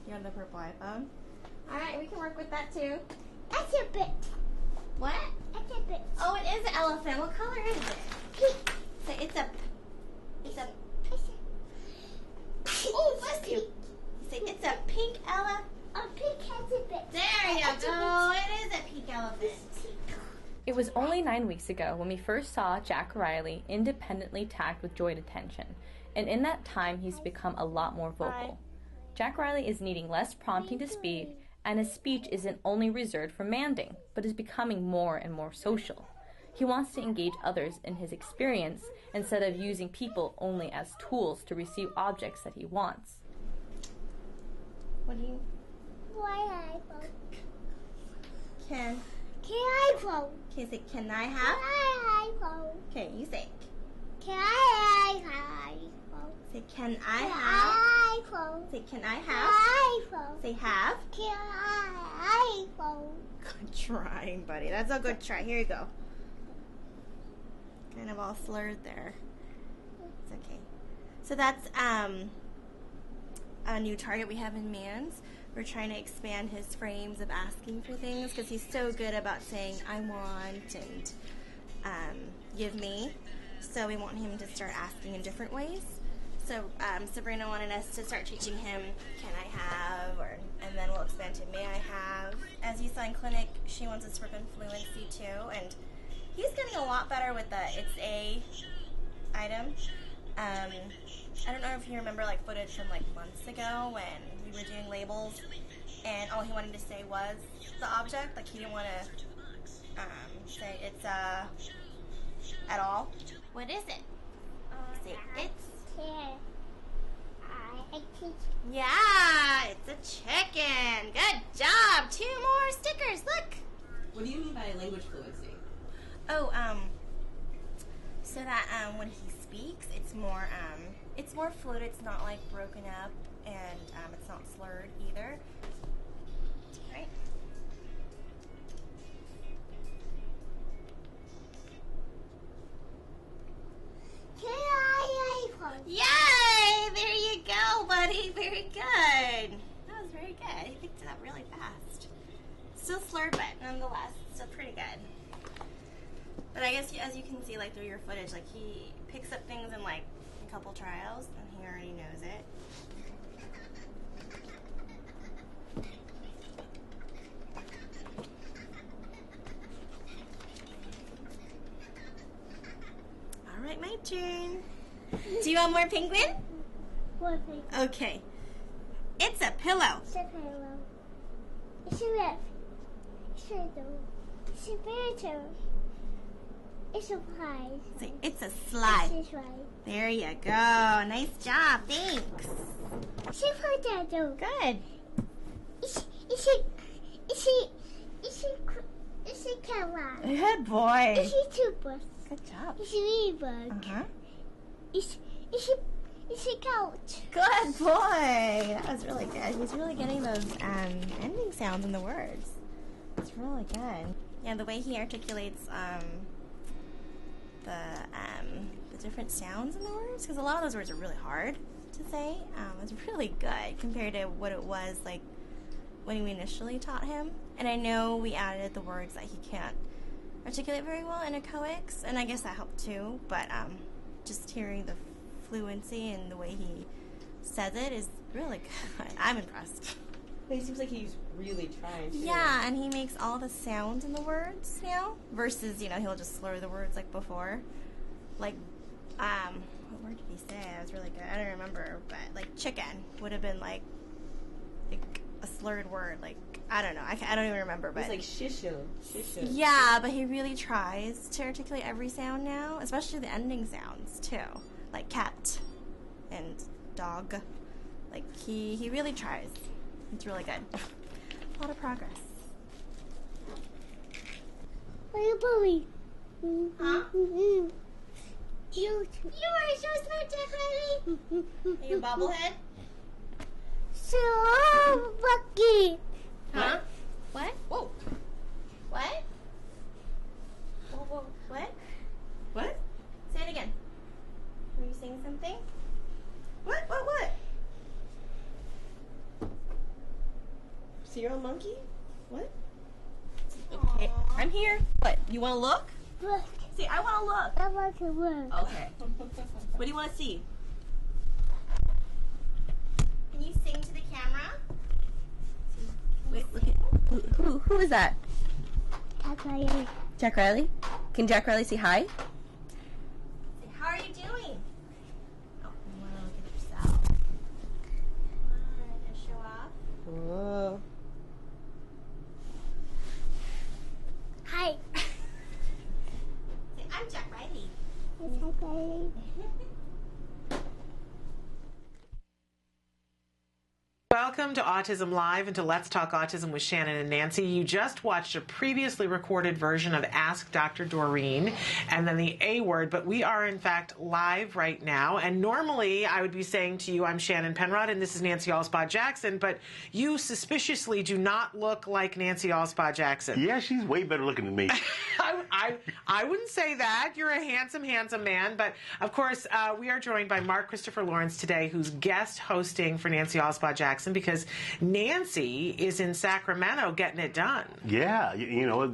You want the purple iPhone? All right, we can work with that too. That's a bit. What? That's a bit. Oh, it is an elephant. What color is it? Pink. So it's a. Oh, bless you. Say it's a pink elephant. A pink has a bit. There you go. It is a pink elephant. It was only 9 weeks ago when we first saw Jack Riley independently tagged with joy detention, and in that time he's become a lot more vocal. Jack Riley is needing less prompting to speak, and his speech isn't only reserved for manding, but is becoming more and more social. He wants to engage others in his experience instead of using people only as tools to receive objects that he wants. What do you? Why iPhone? Can iPhone? Okay, say can I have? iPhone. Okay, you say. Can I have iPhone? Say can I have? iPhone. Say can I have? iPhone. Say have. Can I iPhone? Good trying, buddy. That's a good try. Here you go. Kind of all slurred there. It's okay. So that's a new target we have in Mans. we're trying to expand his frames of asking for things because he's so good about saying, I want, and give me. So we want him to start asking in different ways. So Sabrina wanted us to start teaching him, can I have, and then we'll expand to may I have. As you saw in clinic, she wants us to work on fluency too, and he's getting a lot better with the it's a item. I don't know if you remember like footage from like months ago when we were doing labels and all he wanted to say was the object, like he didn't want to say it's at all. What is it? Say it's yeah, it's a chicken. Good job. 2 more stickers. Look. What do you mean by language fluency? Oh, so that when he speaks, it's more fluid. It's not like broken up, and it's not slurred either. Right. Yay! There you go, buddy. Very good. That was very good. He picked it up really fast. Still slurred, but nonetheless, still pretty good. But I guess as you can see, like through your footage, like he picks up things in like a couple trials, and he already knows it. All right, my turn. Do you want more penguin? More penguin. Okay. It's a pillow. It's a pillow. It's a rip. It's a door. It's a burrito. It's a pie. It's a slide. It's a slide. There you go. Nice job. Thanks. It's a potato. Good. It's a camera. Good boy. It's a toothbrush. Good job. It's a ladybug. Uh-huh. It's a couch. Good boy. That was really good. He's really getting those ending sounds in the words. It's really good. Yeah, the way he articulates the different sounds in the words, because a lot of those words are really hard to say. It's really good compared to what it was like when we initially taught him. And I know we added the words that he can't articulate very well in echoics, and I guess that helped too. But just hearing the fluency and the way he says it is really good. I'm impressed. But he seems like he's really trying to. Yeah, and he makes all the sounds in the words now, versus, he'll just slur the words like before. Like, what word did he say? It was really good. I don't remember, but like chicken would have been like a slurred word. Like, I don't know. I don't even remember. But it's like shisha. Yeah, but he really tries to articulate every sound now, especially the ending sounds too, like cat and dog. Like he really tries. It's really good. A lot of progress. Are you Bobby? Huh? You are so smart, Jack Riley. Are you a bobblehead? So lucky. Huh? What? Whoa. What? Whoa, what? What? Say it again. Were you saying something? What? So you're a monkey? What? Okay, I'm here. What? You want to look? Look. See, I want to look. I want to look. Okay. What do you want to see? Can you sing to the camera? Wait, look at who is that? Jack Riley. Jack Riley? Can Jack Riley say hi? Say, how are you doing? Oh, you want to look at yourself. Come on, and show off. Whoa. Hi. Say, I'm Jack Riley. I'm Jack Riley. Welcome to Autism Live and to Let's Talk Autism with Shannon and Nancy. You just watched a previously recorded version of Ask Dr. Doreen and then the A word, but we are in fact live right now. And normally I would be saying to you, I'm Shannon Penrod and this is Nancy Alspaugh-Jackson, but you suspiciously do not look like Nancy Alspaugh-Jackson. Yeah, she's way better looking than me. I wouldn't say that. You're a handsome, handsome man. But, of course, we are joined by Mark Christopher Lawrence today, who's guest hosting for Nancy Alspaugh-Jackson because Nancy is in Sacramento getting it done. Yeah,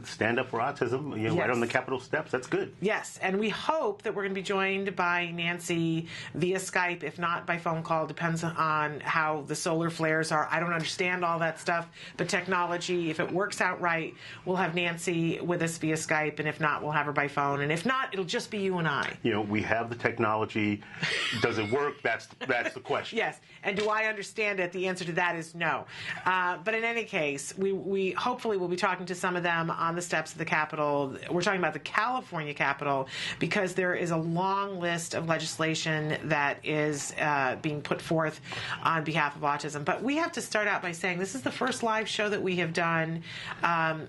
stand up for autism, right on the Capitol steps. That's good. Yes, and we hope that we're going to be joined by Nancy via Skype, if not by phone call. Depends on how the solar flares are. I don't understand all that stuff, but technology, if it works out right, we'll have Nancy with us via Skype, and if not, we'll have her by phone. And if not, it'll just be you and I. We have the technology. Does it work? That's the question. Yes, and do I understand it? The answer to that is no. But in any case, we hopefully will be talking to some of them on the steps of the Capitol. We're talking about the California Capitol because there is a long list of legislation that is being put forth on behalf of autism. But we have to start out by saying this is the first live show that we have done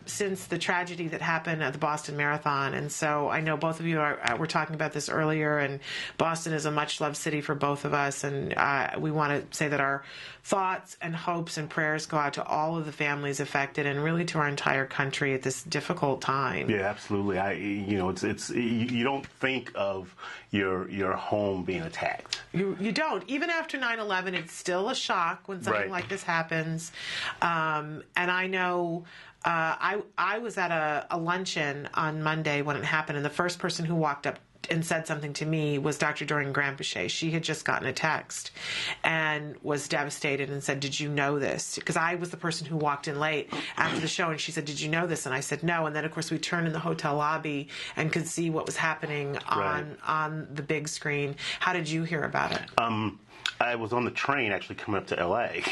since the tragedy that happened at the Boston Marathon. And so I know both of you were talking about this earlier, and Boston is a much-loved city for both of us, and we want to say that our thoughts and hopes and prayers go out to all of the families affected and really to our entire country at this difficult time. Yeah, absolutely. It's you don't think of your home being attacked. You don't. Even after 9/11, it's still a shock when something like this happens. And I know I was at a luncheon on Monday when it happened, and the first person who walked up and said something to me was Dr. Doreen Granpeesheh. She had just gotten a text and was devastated and said, "Did you know this?" Because I was the person who walked in late after the show, and she said, "Did you know this?" And I said, "No." And then, of course, we turned in the hotel lobby and could see what was happening on the big screen. How did you hear about it? I was on the train actually coming up to L.A.,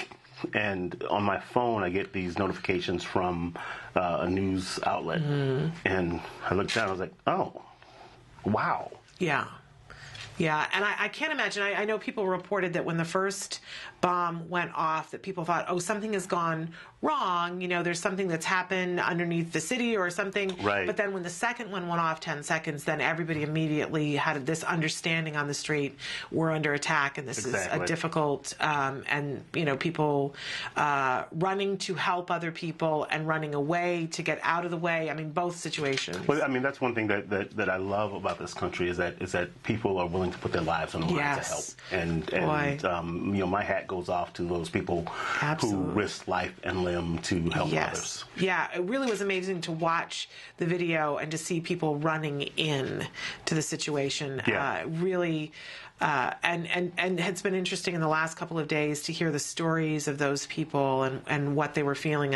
and on my phone, I get these notifications from a news outlet. And I looked down, I was like, oh, wow. Yeah. Yeah, and I can't imagine. I know people reported that when the first bomb went off that people thought, oh, something has gone wrong. There's something that's happened underneath the city or something. Right. But then when the second one went off 10 seconds, then everybody immediately had this understanding on the street, we're under attack, and this is a difficult, and, people running to help other people and running away to get out of the way. I mean, both situations. Well, I mean, that's one thing that I love about this country is that people are willing to put their lives on the line to help. And my hat goes off to those people who risk life and limb to help others. Yeah, it really was amazing to watch the video and to see people running in to the situation. Really. And it's been interesting in the last couple of days to hear the stories of those people and what they were feeling.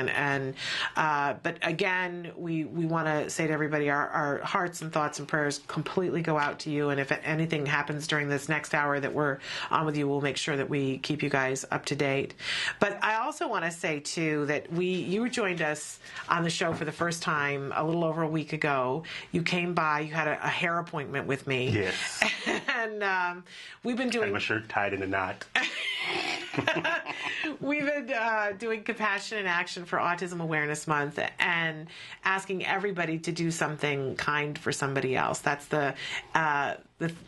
But again, we want to say to everybody, our hearts and thoughts and prayers completely go out to you. And if anything happens during this next hour that we're on with you, we'll make sure that we keep you guys up to date. But I also want to say, too, that you joined us on the show for the first time a little over a week ago. You came by, you had a hair appointment with me. Yes. And we've been doing... I had my shirt tied in a knot. We've been doing Compassion in Action for Autism Awareness Month and asking everybody to do something kind for somebody else. That's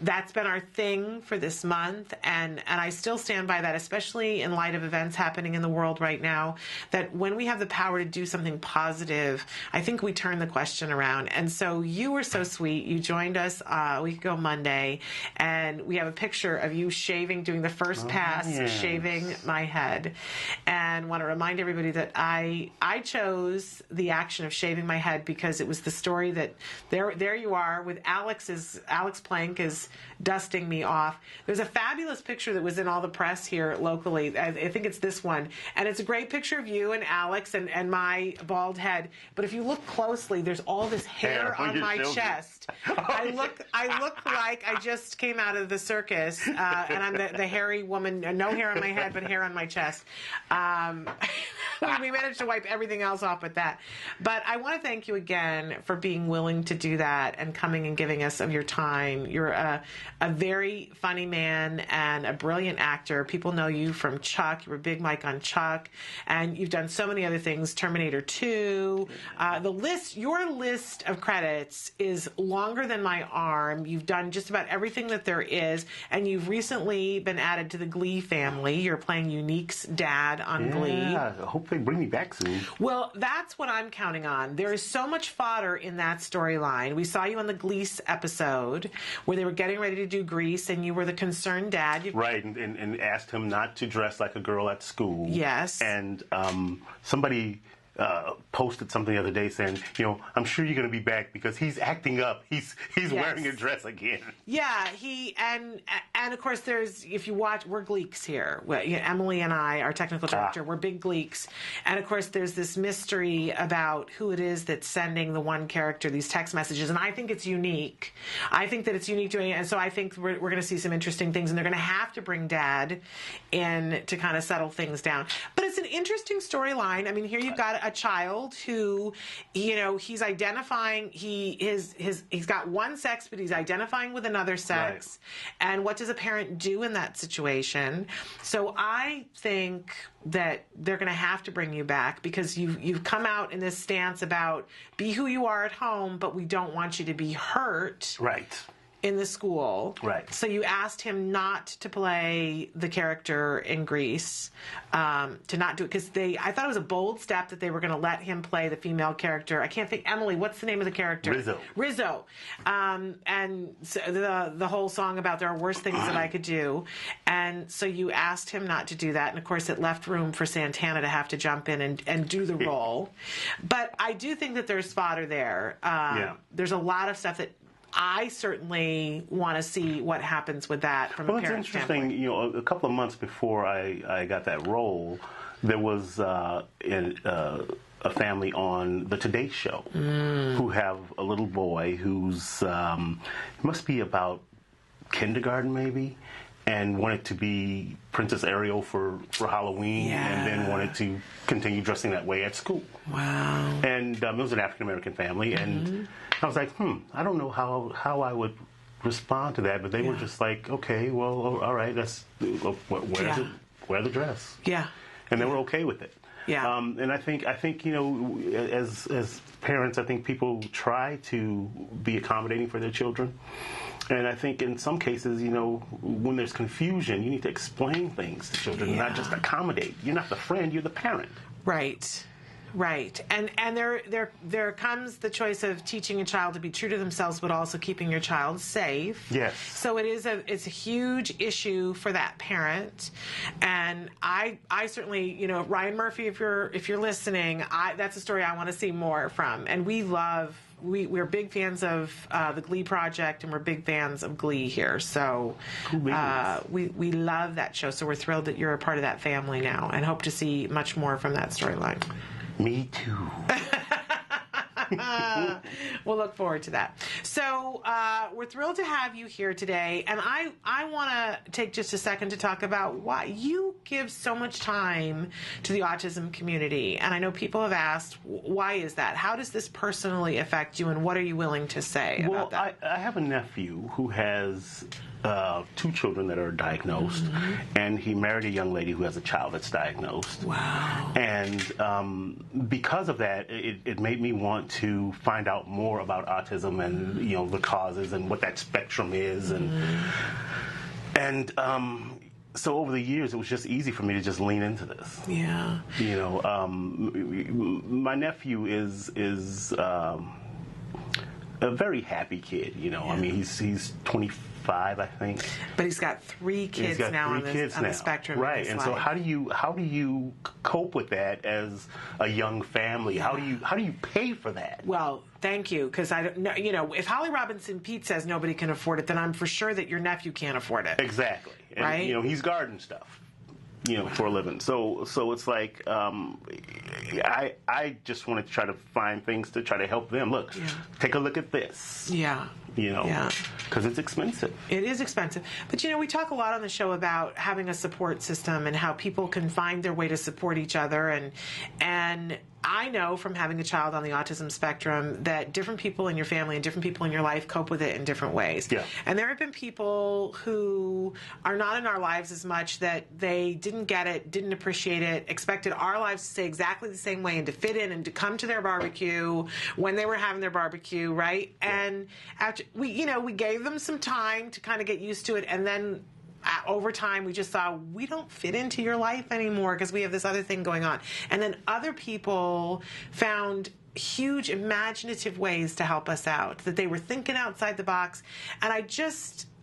that's been our thing for this month, and I still stand by that, especially in light of events happening in the world right now, that when we have the power to do something positive, I think we turn the question around. And so you were so sweet. You joined us a week ago Monday, and we have a picture of you doing the first pass, shaving my head. And want to remind everybody that I chose the action of shaving my head because it was the story that there you are with Alex Plank is dusting me off. There's a fabulous picture that was in all the press here locally. I think it's this one. And it's a great picture of you and Alex and my bald head. But if you look closely, there's all this hair on my chest. I look like I just came out of the circus, and I'm the hairy woman, no hair on my head, but hair on my chest. We managed to wipe everything else off with that. But I want to thank you again for being willing to do that and coming and giving us of your time. You're a very funny man and a brilliant actor. People know you from Chuck. You were Big Mike on Chuck. And you've done so many other things. Terminator 2. Your list of credits is longer than my arm. You've done just about everything that there is. And you've recently been added to the Glee family. here playing Unique's dad on Glee. Yeah, I hope they bring me back soon. Well, that's what I'm counting on. There is so much fodder in that storyline. We saw you on the Grease episode where they were getting ready to do Grease, and you were the concerned dad. Right, and asked him not to dress like a girl at school. Yes. And somebody posted something the other day saying, I'm sure you're going to be back because he's acting up. He's wearing a dress again. Yeah, and of course if you watch, we're Gleeks here. Emily and I, our technical director, we're big Gleeks. And of course there's this mystery about who it is that's sending the one character these text messages. And I think it's unique. I think that it's unique to it. And so I think we're going to see some interesting things. And they're going to have to bring Dad in to kind of settle things down. But it's an interesting storyline. I mean, here you've got a child who, he's identifying, he's got one sex, but he's identifying with another sex. Right. And what does a parent do in that situation? So I think that they're going to have to bring you back because you've come out in this stance about be who you are at home, but we don't want you to be hurt. Right. In the school. Right. So you asked him not to play the character in Grease, to not do it, because I thought it was a bold step that they were going to let him play the female character. I can't think, Emily, what's the name of the character? Rizzo. And so the whole song about there are worse things that I could do. And so you asked him not to do that. And of course it left room for Santana to have to jump in and do the role. But I do think that there's fodder there. There's a lot of stuff that I certainly want to see what happens with that from a parent standpoint. It's interesting, a couple of months before I got that role, there was a family on the Today Show who have a little boy who's must be about kindergarten maybe, and wanted to be Princess Ariel for Halloween, and then wanted to continue dressing that way at school. Wow. And it was an African-American family, and I was like, I don't know how I would respond to that, but they were just like, okay, well, all right, let's wear the dress. Yeah. And they were okay with it. Yeah. And I think as parents, I think people try to be accommodating for their children. And I think in some cases, when there's confusion, you need to explain things to children, not just accommodate. You're not the friend, you're the parent. Right. Right. And there comes the choice of teaching a child to be true to themselves, but also keeping your child safe. Yes. So it's a huge issue for that parent. And I certainly, Ryan Murphy, if you're listening, that's a story I want to see more from. And we're big fans of the Glee Project, and we're big fans of Glee here. So we love that show. So we're thrilled that you're a part of that family now, and hope to see much more from that storyline. Me too. We'll look forward to that. So we're thrilled to have you here today, and I want to take just a second to talk about why you give so much time to the autism community. And I know people have asked, why is that? How does this personally affect you, and what are you willing to say about that? I have a nephew who has 2 children that are diagnosed, and he married a young lady who has a child that's diagnosed. Wow. And because of that, it made me want to find out more about autism and the causes and what that spectrum is, and so over the years, it was just easy for me to just lean into this. Yeah. My nephew is a very happy kid. I mean, he's 25, I think. But he's got 3 kids now on the spectrum. Right. And so how do you cope with that as a young family? Yeah. How do you pay for that? Well, thank you, because I don't know. If Holly Robinson Pete says nobody can afford it, then I'm for sure that your nephew can't afford it. Exactly. And, right. He's garden stuff. For a living. So it's like I just wanted to try to find things to try to help them. Look, take a look at this. Yeah. Because it's expensive. It is expensive. But, we talk a lot on the show about having a support system and how people can find their way to support each other. And I know from having a child on the autism spectrum that different people in your family and different people in your life cope with it in different ways. Yeah. And there have been people who are not in our lives as much that they didn't get it, didn't appreciate it, expected our lives to stay exactly the same way and to fit in and to come to their barbecue when they were having their barbecue, right? Yeah. And after we gave them some time to kind of get used to it, and then over time, we just saw we don't fit into your life anymore because we have this other thing going on. And then other people found huge imaginative ways to help us out, that they were thinking outside the box. And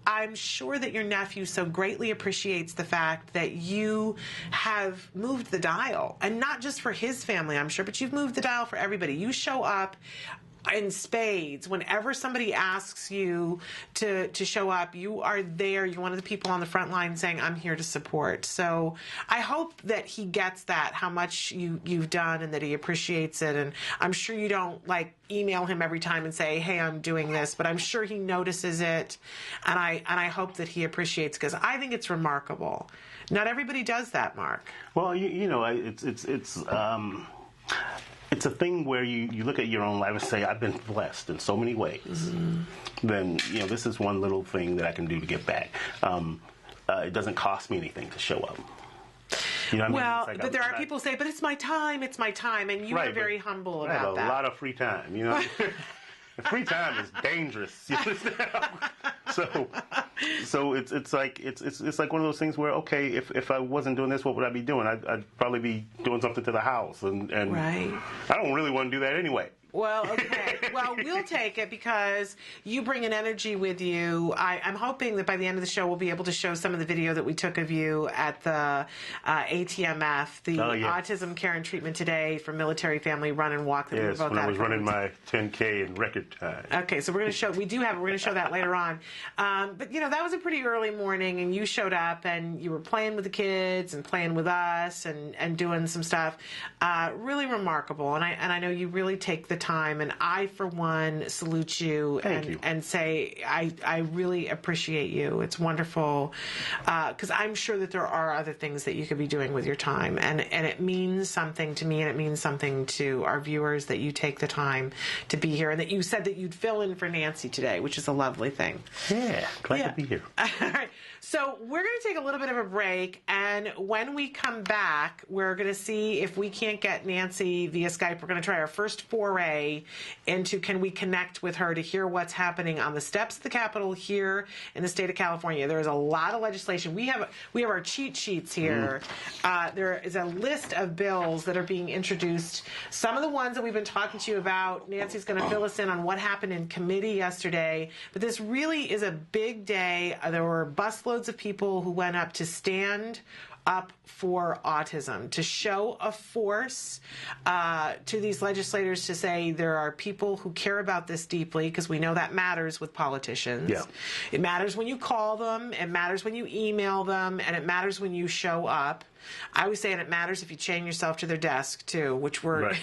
I'm sure that your nephew so greatly appreciates the fact that you have moved the dial, and not just for his family, I'm sure, but you've moved the dial for everybody. You show up in spades. Whenever somebody asks you to show up, you are there. You're one of the people on the front line saying, I'm here to support. So I hope that he gets that, how much you've done, and that he appreciates it. And I'm sure you don't email him every time and say, hey, I'm doing this, but I'm sure he notices it. And I hope that he appreciates, because I think it's remarkable. Not everybody does that, Mark. Well, it's a thing where you look at your own life and say, I've been blessed in so many ways. Mm-hmm. Then, this is one little thing that I can do to give back. It doesn't cost me anything to show up. You know what I mean? But there are people who say, but it's my time, and you are very humble about that. I have a lot of free time, Free time is dangerous. You understand? So it's like one of those things where, okay, if I wasn't doing this, what would I be doing? I'd probably be doing something to the house, and right. I don't really want to do that anyway. Well, okay. Well, we'll take it because you bring an energy with you. I'm hoping that by the end of the show, we'll be able to show some of the video that we took of you at the ATMF, the Autism Care and Treatment Today for Military Family Run and Walk. That yes, when I was running my 10K in record time. Okay, so we're going to show. We're going to show that later on. But that was a pretty early morning, and you showed up, and you were playing with the kids and playing with us and doing some stuff. Really remarkable, and I know you really take the time, and I, for one, salute you. Thank you. And say I really appreciate you. It's wonderful, because I'm sure that there are other things that you could be doing with your time, and it means something to me, and it means something to our viewers that you take the time to be here, and that you said that you'd fill in for Nancy today, which is a lovely thing. Yeah, glad to be here. All right. So we're going to take a little bit of a break, and when we come back, we're going to see if we can't get Nancy via Skype. We're going to try our first foray into can we connect with her to hear what's happening on the steps of the Capitol here in the state of California. There is a lot of legislation. We have our cheat sheets here. There is a list of bills that are being introduced. Some of the ones that we've been talking to you about, Nancy's going to fill us in on what happened in committee yesterday. But this really is a big day. There were busloads of people who went up to stand up for autism, to show a force to these legislators, to say there are people who care about this deeply, because we know that matters with politicians. Yeah. It matters when you call them, it matters when you email them, and it matters when you show up. I always say, and it matters if you chain yourself to their desk, too, which we're... Right.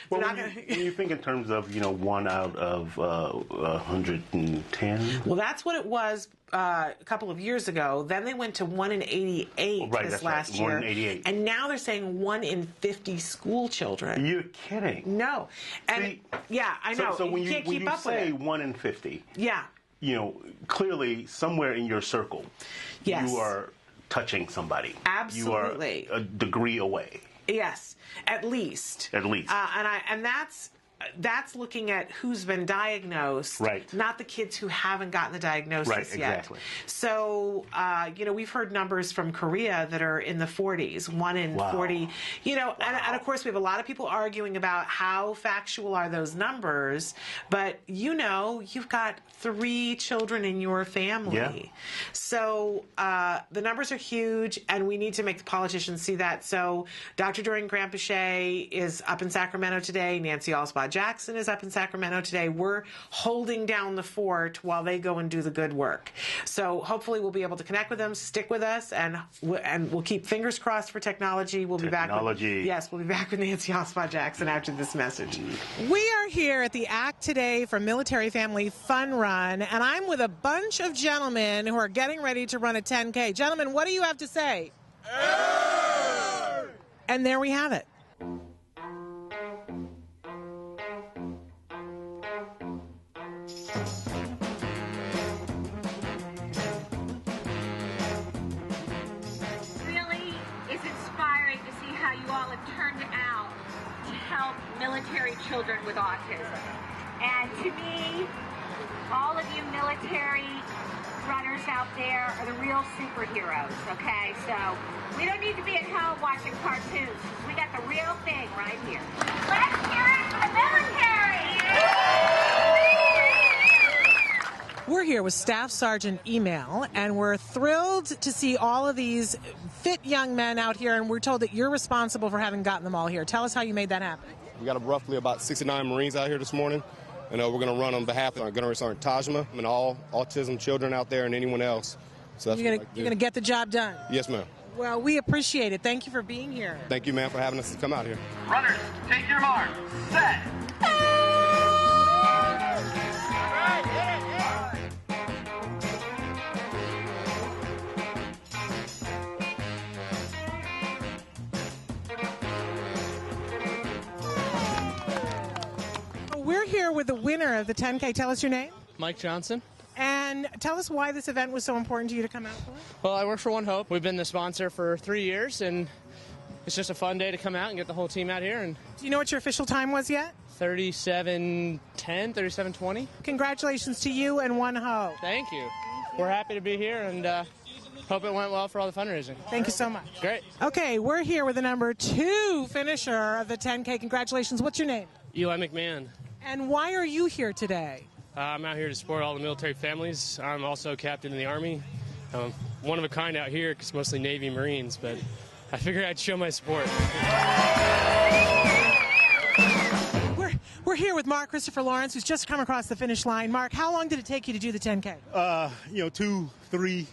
Well, when you think in terms of, 1 out of 110... Well, that's what it was a couple of years ago. Then they went to 1 in 88 this last year. 1 in 88. And now they're saying 1 in 50 school children. You're kidding. No. And yeah, I know. So when you say 1 in 50, yeah, clearly somewhere in your circle, yes, you are touching somebody. Absolutely. You are a degree away. Yes, at least. At least. And that's looking at who's been diagnosed, right, not the kids who haven't gotten the diagnosis right, yet. Exactly. So, we've heard numbers from Korea that are in the 40s, 1 in 40. And of course we have a lot of people arguing about how factual are those numbers, but you've got 3 children in your family. Yeah. So the numbers are huge, and we need to make the politicians see that. So Dr. Doreen Granpeesheh is up in Sacramento today. Nancy Alspaugh-Jackson is up in Sacramento today. We're holding down the fort while they go and do the good work. So hopefully we'll be able to connect with them, stick with us, and we'll keep fingers crossed for technology. We'll be back with Nancy Alspaugh-Jackson after this message. We are here at the Act Today for Military Family Fun Run, and I'm with a bunch of gentlemen who are getting ready to run a 10K. Gentlemen, what do you have to say? And there we have it. Military children with autism. And to me, all of you military runners out there are the real superheroes, okay? So we don't need to be at home watching cartoons. We got the real thing right here. Let's hear it for the military! We're here with Staff Sergeant Email, and we're thrilled to see all of these fit young men out here, and we're told that you're responsible for having gotten them all here. Tell us how you made that happen. We got roughly about 69 Marines out here this morning, and we're going to run on behalf of our Gunnery Sergeant Tajma and all autism children out there and anyone else. So that's you're going to get the job done? Yes, ma'am. Well, we appreciate it. Thank you for being here. Thank you, ma'am, for having us to come out here. Runners, take your mark. Set. We're here with the winner of the 10K. Tell us your name. Mike Johnson. And tell us why this event was so important to you to come out for. Well, I work for One Hope. We've been the sponsor for 3 years, and it's just a fun day to come out and get the whole team out here. And do you know what your official time was yet? 37:10, 37:20. Congratulations to you and One Hope. Thank you. We're happy to be here, and hope it went well for all the fundraising. Thank you so much. Great. Okay, we're here with the number 2 finisher of the 10K. Congratulations. What's your name? Eli McMahon. And why are you here today? I'm out here to support all the military families. I'm also a captain in the Army. One of a kind out here because mostly Navy Marines, but I figured I'd show my support. We're here with Mark Christopher Lawrence, who's just come across the finish line. Mark, how long did it take you to do the 10K? 2-3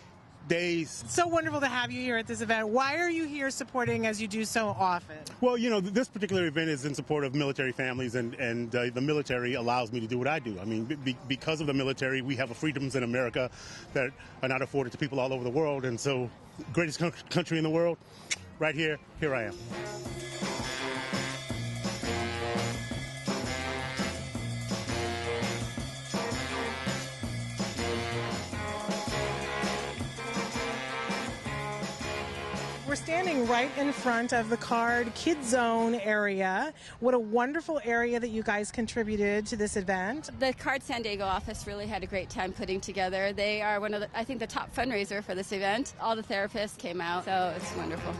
days. So wonderful to have you here at this event. Why are you here supporting as you do so often? Well, this particular event is in support of military families, and the military allows me to do what I do. I mean, because of the military, we have freedoms in America that are not afforded to people all over the world, and so, greatest country in the world, right here I am. We're standing right in front of the Card Kid Zone area. What a wonderful area that you guys contributed to this event. The Card San Diego office really had a great time putting together. They are one of the, I think, the top fundraiser for this event. All the therapists came out, so it's wonderful.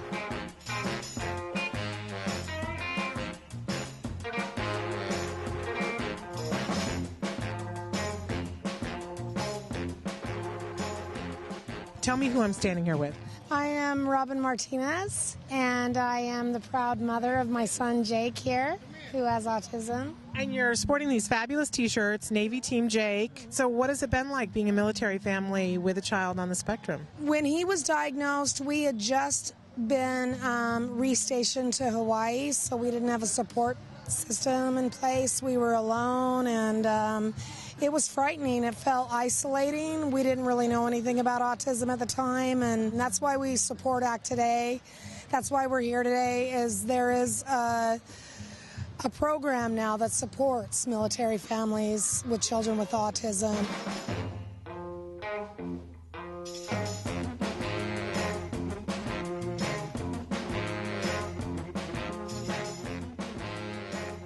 Tell me who I'm standing here with. I am Robin Martinez, and I am the proud mother of my son Jake here, who has autism. And you're sporting these fabulous T-shirts, Navy Team Jake. So what has it been like being a military family with a child on the spectrum? When he was diagnosed, we had just been restationed to Hawaii, so we didn't have a support system in place. We were alone, and it was frightening. It felt isolating. We didn't really know anything about autism at the time, and that's why we support ACT today. That's why we're here today, is there is a program now that supports military families with children with autism.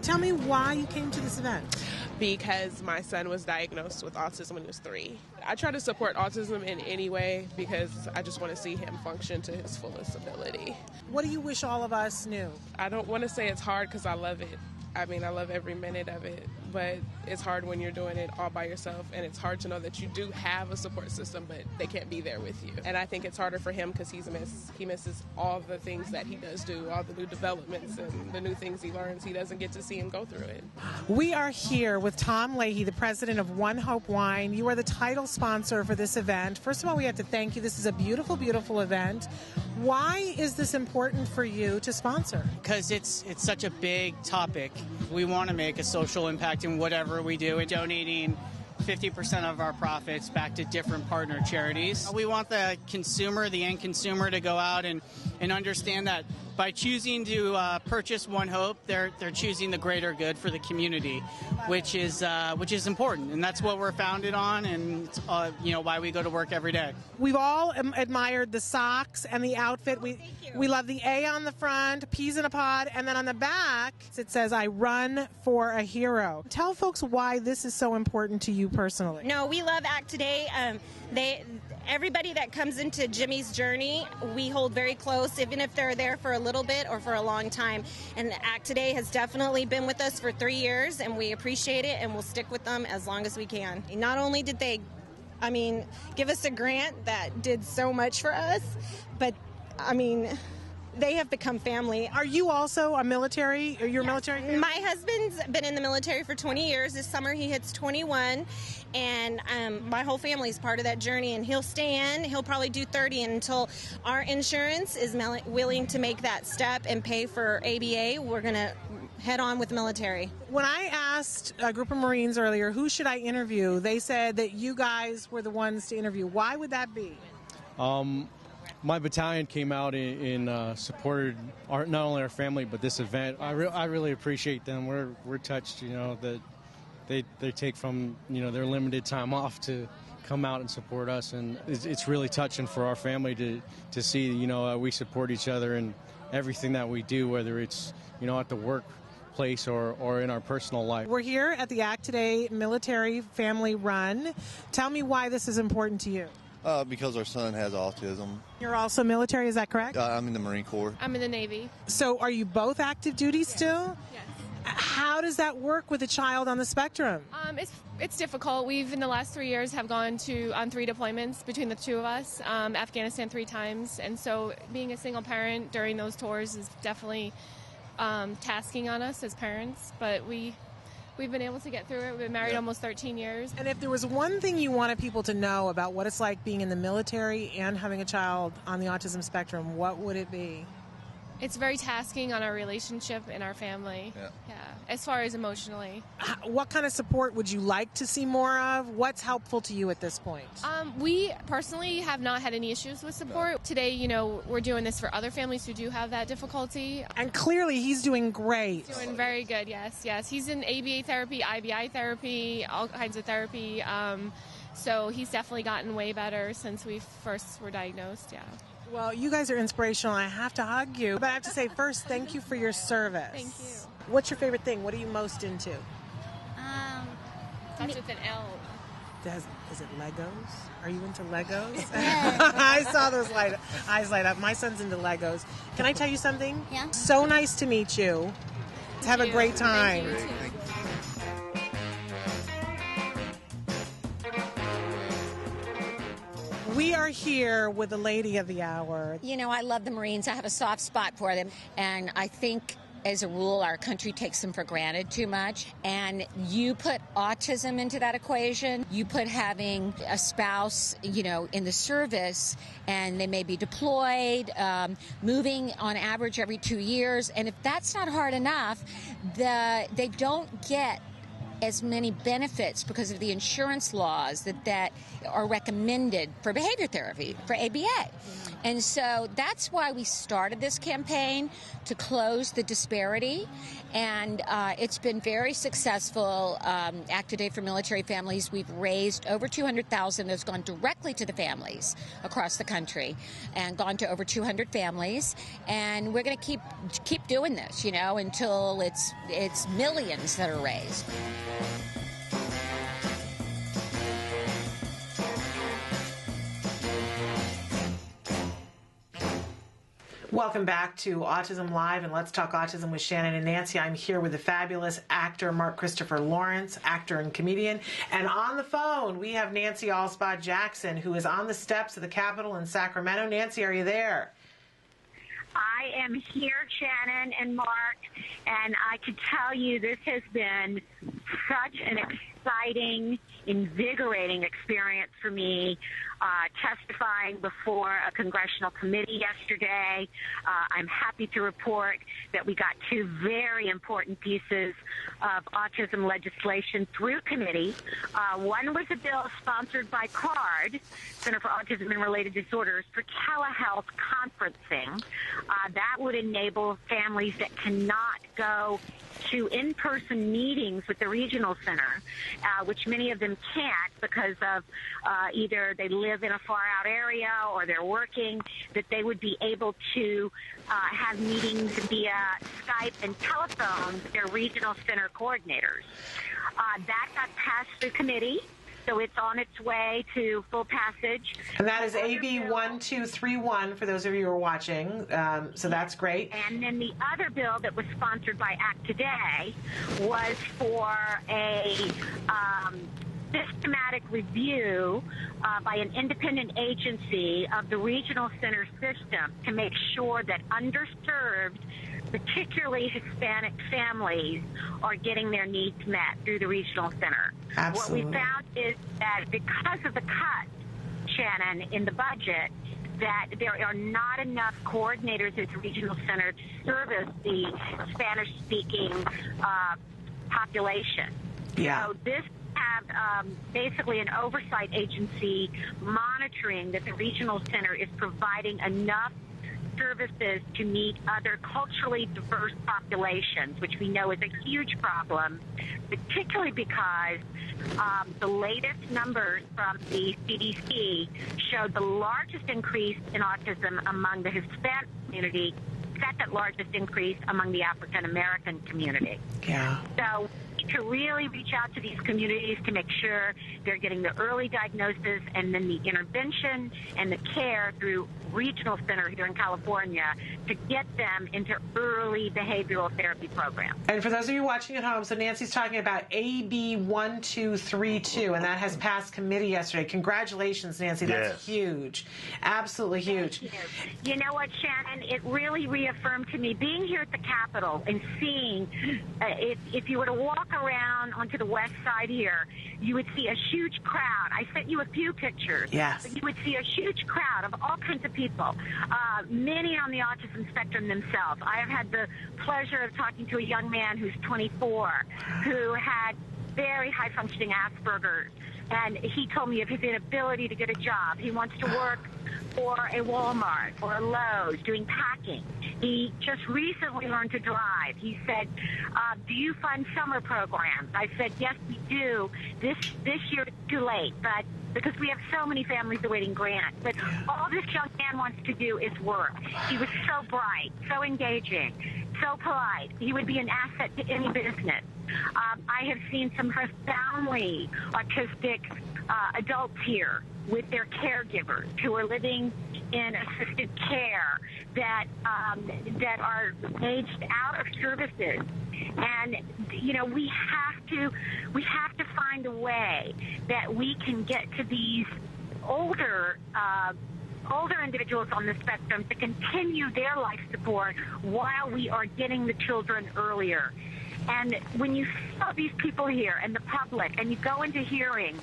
Tell me why you came to this event. Because my son was diagnosed with autism when he was 3. I try to support autism in any way because I just want to see him function to his fullest ability. What do you wish all of us knew? I don't want to say it's hard because I love it. I mean, I love every minute of it, but it's hard when you're doing it all by yourself, and it's hard to know that you do have a support system, but they can't be there with you. And I think it's harder for him because he misses all the things that he does do, all the new developments and the new things he learns. He doesn't get to see him go through it. We are here with Tom Leahy, the president of One Hope Wine. You are the title sponsor for this event. First of all, we have to thank you. This is a beautiful, beautiful event. Why is this important for you to sponsor? Because it's such a big topic. We want to make a social impact in whatever we do, and donating 50% of our profits back to different partner charities. We want the consumer, the end consumer, to go out and understand that by choosing to purchase One Hope, they're choosing the greater good for the community, which is important, and that's what we're founded on, and why we go to work every day. We've all admired the socks and the outfit. We love the A on the front, peas in a pod, and then on the back it says, "I run for a hero." Tell folks why this is so important to you personally. No, we love ACT Today. everybody that comes into Jimmy's journey, we hold very close, even if they're there for a little bit or for a long time. And Act Today has definitely been with us for 3 years, and we appreciate it, and we'll stick with them as long as we can. Not only did they, give us a grant that did so much for us, but, they have become family. Are you also a military? Or you're military? My husband's been in the military for 20 years. This summer he hits 21, and my whole family's part of that journey. And he'll stay in. He'll probably do 30 until our insurance is willing to make that step and pay for ABA. We're going to head on with the military. When I asked a group of Marines earlier, who should I interview, they said that you guys were the ones to interview. Why would that be? My battalion came out and supported not only our family but this event. I really appreciate them. We're touched, that they take from their limited time off to come out and support us, and it's really touching for our family to see we support each other in everything that we do, whether it's at the workplace or in our personal life. We're here at the Act Today Military Family Run. Tell me why this is important to you. Because our son has autism. You're also military, is that correct? I'm in the Marine Corps. I'm in the Navy. So are you both active duty still? Yes. How does that work with a child on the spectrum? It's difficult. We've, in the last 3 years, have gone on 3 deployments between the two of us, Afghanistan 3 times. And so being a single parent during those tours is definitely tasking on us as parents. But we've been able to get through it. We've been married almost 13 years. And if there was one thing you wanted people to know about what it's like being in the military and having a child on the autism spectrum, what would it be? It's very tasking on our relationship and our family. Yeah, as far as emotionally. What kind of support would you like to see more of? What's helpful to you at this point? We personally have not had any issues with support. No. Today, we're doing this for other families who do have that difficulty. And clearly he's doing great. He's doing very good, yes. He's in ABA therapy, IBI therapy, all kinds of therapy. So he's definitely gotten way better since we first were diagnosed, yeah. Well, you guys are inspirational. I have to hug you. But I have to say, first, thank you for your service. Thank you. What's your favorite thing? What are you most into? Starts with an L. Is it Legos? Are you into Legos? I saw those eyes light up. My son's into Legos. Can I tell you something? Yeah. So nice to meet you. Have a great time. Thank you. We are here with the lady of the hour. I love the Marines. I have a soft spot for them. And I think, as a rule, our country takes them for granted too much. And you put autism into that equation. You put having a spouse, in the service, and they may be deployed, moving on average every 2 years. And if that's not hard enough, they don't get as many benefits because of the insurance laws that are recommended for behavior therapy, for ABA. And so that's why we started this campaign, to close the disparity. And it's been very successful. Act Today for Military Families, we've raised over $200,000 that's gone directly to the families across the country and gone to over 200 families. And we're going to keep doing this, until it's millions that are raised. Welcome back to Autism Live and Let's Talk Autism with Shannon and Nancy. I'm here with the fabulous actor Mark Christopher Lawrence, actor and comedian. And on the phone, we have Nancy Alspaugh-Jackson, who is on the steps of the Capitol in Sacramento. Nancy, are you there? I am here, Shannon and Mark, and I can tell you this has been such an exciting, invigorating experience for me. Testifying before a congressional committee yesterday. I'm happy to report that we got 2 very important pieces of autism legislation through committee. One was a bill sponsored by CARD, Center for Autism and Related Disorders, for telehealth conferencing. That would enable families that cannot go to in-person meetings with the regional center, which many of them can't because of either they live in a far-out area or they're working, that they would be able to have meetings via Skype and telephone with their regional center coordinators. That got passed through committee. So it's on its way to full passage. And that is AB 1231 for those of you who are watching. So that's great. And then the other bill that was sponsored by Act Today was for a systematic review by an independent agency of the regional center system to make sure that underserved, particularly Hispanic families, are getting their needs met through the regional center. Absolutely. What we found is that because of the cut, Shannon, in the budget, that there are not enough coordinators at the regional center to service the Spanish-speaking population. Yeah. So this have basically an oversight agency monitoring that the regional center is providing enough services to meet other culturally diverse populations, which we know is a huge problem, particularly because the latest numbers from the CDC showed the largest increase in autism among the Hispanic community, second largest increase among the African American community. Yeah. So to really reach out to these communities to make sure they're getting the early diagnosis and then the intervention and the care through regional center here in California to get them into early behavioral therapy programs. And for those of you watching at home, so Nancy's talking about AB 1232, and that has passed committee yesterday. Congratulations, Nancy. That's huge. Absolutely huge. You know what, Shannon? It really reaffirmed to me, being here at the Capitol and seeing, if you were to walk around onto the west side here, you would see a huge crowd. I sent you a few pictures. Yes. But you would see a huge crowd of all kinds of people, many on the autism spectrum themselves. I have had the pleasure of talking to a young man who's 24 who had very high-functioning Asperger's, and he told me of his inability to get a job. He wants to work for a Walmart or a Lowe's doing packing. He just recently learned to drive. He said, do you fund summer programs? I said, yes, we do. This year it's too late, but because we have so many families awaiting grants. But all this young man wants to do is work. He was so bright, so engaging, so polite. He would be an asset to any business. I have seen some profoundly autistic adults here with their caregivers who are living in assisted care that are aged out of services. And you know, we have to find a way that we can get to these older individuals on the spectrum to continue their life support while we are getting the children earlier. And when you see all these people here and the public, and you go into hearings,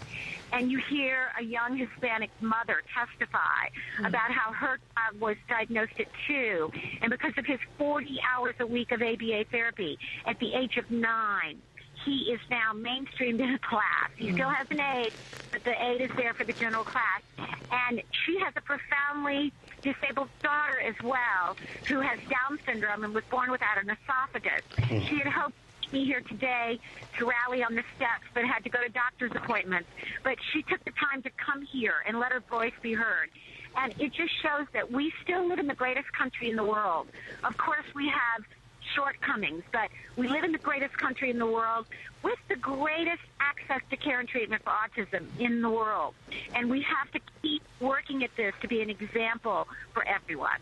and you hear a young Hispanic mother testify about how her child was diagnosed at 2, and because of his 40 hours a week of ABA therapy, at the age of 9, he is now mainstreamed in a class. He still has an aide, but the aide is there for the general class. And she has a profoundly disabled daughter as well who has Down syndrome and was born without an esophagus. She had hoped to be here today to rally on the steps, but had to go to doctor's appointments. But she took the time to come here and let her voice be heard. And it just shows that we still live in the greatest country in the world. Of course, we have shortcomings, but we live in the greatest country in the world with the greatest access to care and treatment for autism in the world. And we have to keep working at this to be an example for everyone.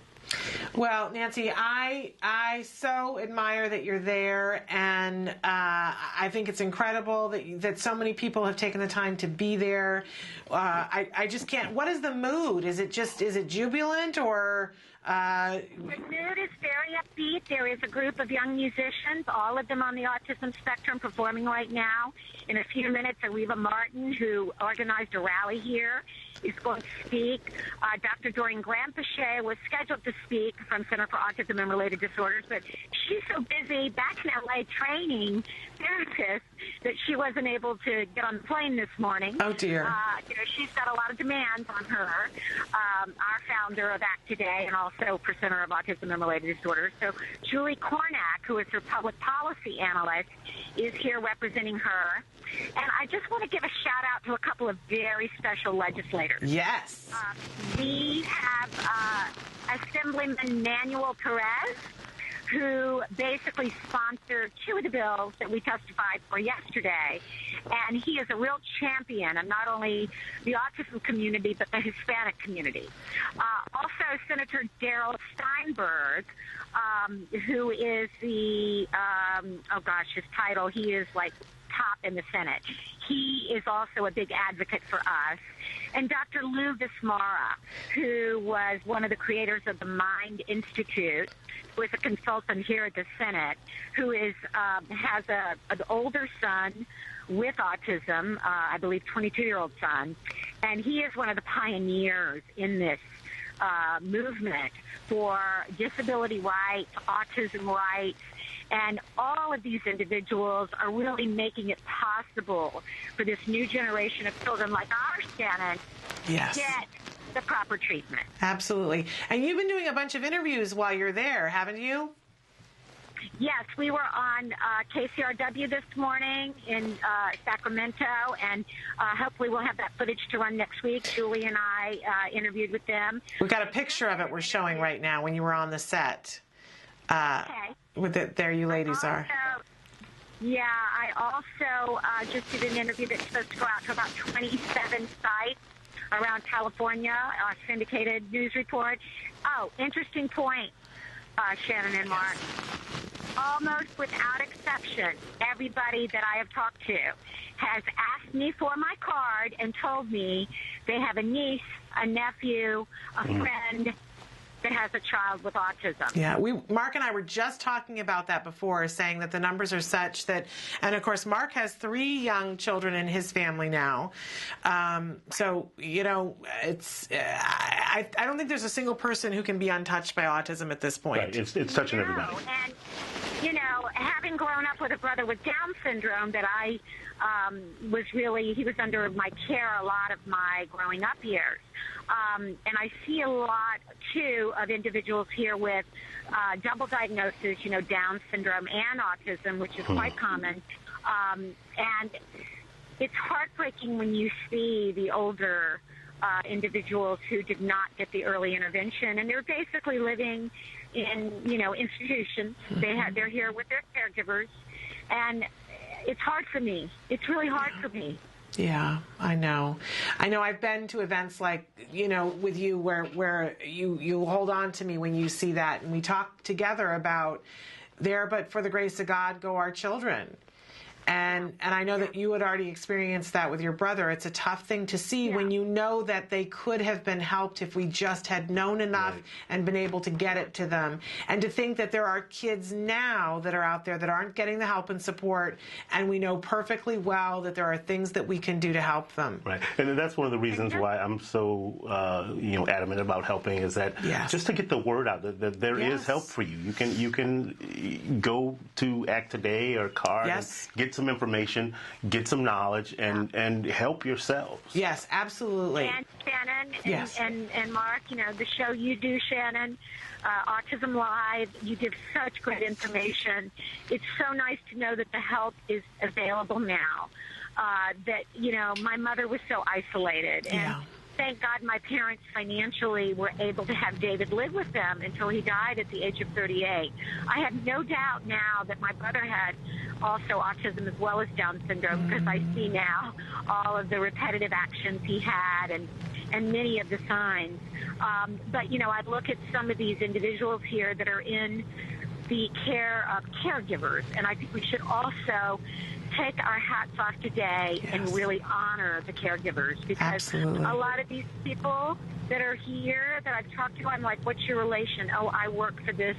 Well, Nancy, I so admire that you're there, and I think it's incredible that so many people have taken the time to be there. I just can't. What is the mood? Is it jubilant or? The mood is very upbeat. There is a group of young musicians, all of them on the autism spectrum, performing right now. In a few minutes, Ariva Martin, who organized a rally here, is going to speak. Dr. Doreen Granpeesheh was scheduled to speak from Center for Autism and Related Disorders, but she's so busy back in LA training therapists that she wasn't able to get on the plane this morning. Oh, dear. She's got a lot of demands on her, our founder of Act Today and also for Center of Autism and Related Disorders. So Julie Kornack, who is her public policy analyst, is here representing her. And I just want to give a shout-out to a couple of very special legislators. Yes. We have Assemblyman Manuel Perez, who basically sponsored two of the bills that we testified for yesterday. And he is a real champion of not only the autism community, but the Hispanic community. Also, Senator Darrell Steinberg, who is the, his title, he is like top in the Senate. He is also a big advocate for us. And Dr. Lou Vismara, who was one of the creators of the Mind Institute, who is a consultant here at the Senate, who is has an older son with autism, I believe 22-year-old son, and he is one of the pioneers in this movement for disability rights, autism rights, and all of these individuals are really making it possible for this new generation of children like ours, Shannon, to get the proper treatment. Absolutely. And you've been doing a bunch of interviews while you're there, haven't you? Yes, we were on KCRW this morning in Sacramento, and hopefully we'll have that footage to run next week. Julie and I interviewed with them. We've got a picture of it we're showing right now when you were on the set. There you ladies are. Yeah, I also just did an interview that's supposed to go out to about 27 sites around California, syndicated news report. Oh, interesting point, Shannon and Mark. Almost without exception, everybody that I have talked to has asked me for my card and told me they have a niece, a nephew, a friend that has a child with autism. Yeah, Mark and I were just talking about that before, saying that the numbers are such that, and of course Mark has 3 young children in his family now. So, you know, it's, I don't think there's a single person who can be untouched by autism at this point. Right, it's touching everybody. And, you know, having grown up with a brother with Down syndrome that I he was under my care a lot of my growing up years. And I see a lot, too, of individuals here with double diagnosis, you know, Down syndrome and autism, which is quite common. And it's heartbreaking when you see the older individuals who did not get the early intervention, and they're basically living in, you know, institutions. They're here with their caregivers, and it's hard for me. It's really hard for me. Yeah, I know. I've been to events like, you know, with you where you hold on to me when you see that, and we talk together about there, but for the grace of God go our children. And I know that you had already experienced that with your brother. It's a tough thing to see when you know that they could have been helped if we just had known enough and been able to get it to them. And to think that there are kids now that are out there that aren't getting the help and support, and we know perfectly well that there are things that we can do to help them. Right, and that's one of the reasons why I'm so adamant about helping, is that just to get the word out that there is help for you. You can go to Act Today or CARD and get some information, get some knowledge, and help yourselves. Yes, absolutely. And Shannon and Mark, you know, the show you do, Shannon, Autism Live, you give such great information. It's so nice to know that the help is available now. That, you know, my mother was so isolated, and thank God my parents financially were able to have David live with them until he died at the age of 38. I have no doubt now that my brother had also autism as well as Down syndrome, because I see now all of the repetitive actions he had and many of the signs. But, you know, I look at some of these individuals here that are in the care of caregivers, and I think we should also take our hats off today and really honor the caregivers, because a lot of these people that are here that I've talked to, I'm like, what's your relation? Oh, I work for this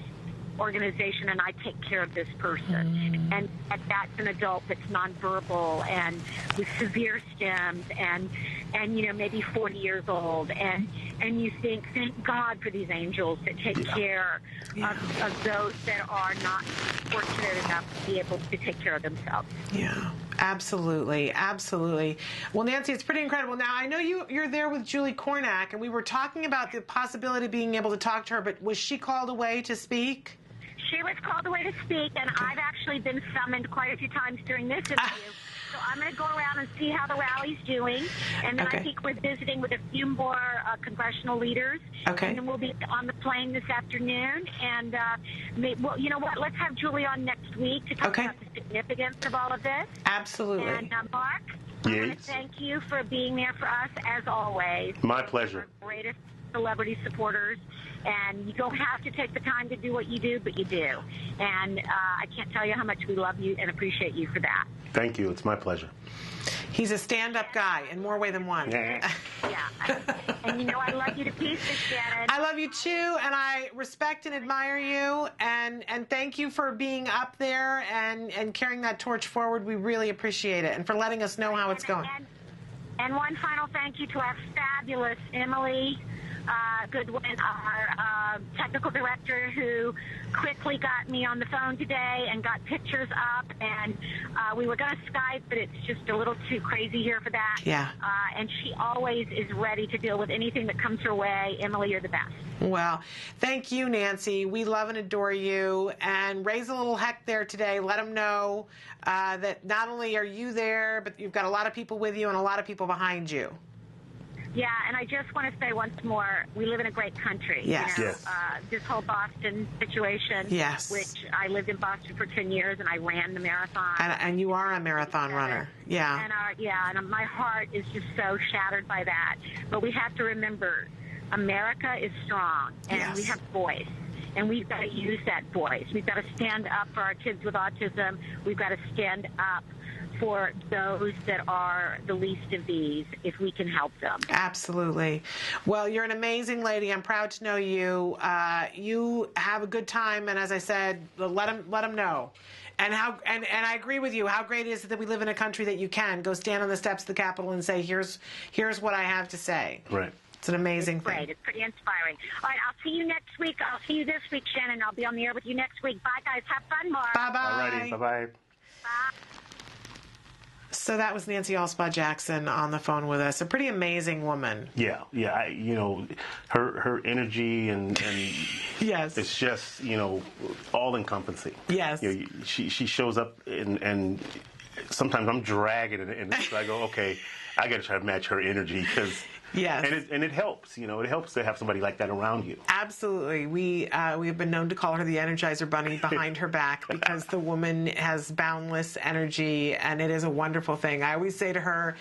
organization and I take care of this person. And that's an adult that's nonverbal and with severe STEMs and you know, maybe 40 years old. And you think, thank God for these angels that take care of those that are not fortunate enough to be able to take care of themselves. Yeah, absolutely, absolutely. Well, Nancy, it's pretty incredible. Now, I know you're there with Julie Cornack, and we were talking about the possibility of being able to talk to her, but was she called away to speak? She was called away to speak, and I've actually been summoned quite a few times during this interview. So I'm going to go around and see how the rally's doing, and then I think we're visiting with a few more congressional leaders. Okay. And then we'll be on the plane this afternoon, and well, you know what? Let's have Julie on next week to talk about the significance of all of this. Absolutely. And Mark, I want to thank you for being there for us as always. My pleasure. Our greatest celebrity supporters. And you don't have to take the time to do what you do, but you do. And I can't tell you how much we love you and appreciate you for that. Thank you. It's my pleasure. He's a stand-up guy in more way than one. Yeah. And you know I love you to pieces, Shannon. I love you too, and I respect and admire you, and thank you for being up there and carrying that torch forward. We really appreciate it, and for letting us know how it's going. And one final thank you to our fabulous Emily Goodwin, our technical director, who quickly got me on the phone today and got pictures up. And we were going to Skype, but it's just a little too crazy here for that. Yeah. And she always is ready to deal with anything that comes her way. Emily, you're the best. Well, thank you, Nancy. We love and adore you. And raise a little heck there today. Let them know that not only are you there, but you've got a lot of people with you and a lot of people behind you. Yeah, and I just want to say once more, we live in a great country. Yes. You know, Yes. This whole Boston situation, Yes. which I lived in Boston for 10 years, and I ran the marathon. And you are a marathon runner. Yeah. And my heart is just so shattered by that. But we have to remember, America is strong, and we have voice. And we've got to use that voice. We've got to stand up for our kids with autism. We've got to stand up for those that are the least of these, if we can help them. Absolutely. Well, you're an amazing lady. I'm proud to know you. You have a good time, and as I said, let them know. And I agree with you. How great is it that we live in a country that you can go stand on the steps of the Capitol and say, here's what I have to say. Right. It's an amazing thing. Great. It's pretty inspiring. All right, I'll see you next week. I'll see you this week, Shannon. I'll be on the air with you next week. Bye, guys. Have fun, Mark. Bye-bye. All righty. Bye-bye. Bye. So that was Nancy Alspaugh-Jackson on the phone with us. A pretty amazing woman. Yeah. Her energy and yes, it's just all encompassing. Yes. She shows up and sometimes I'm dragging it, and I go, okay, I got to try to match her energy because. Yes. And it helps, it helps to have somebody like that around you. Absolutely. We have been known to call her the Energizer Bunny behind her back because the woman has boundless energy, and it is a wonderful thing. I always say to her,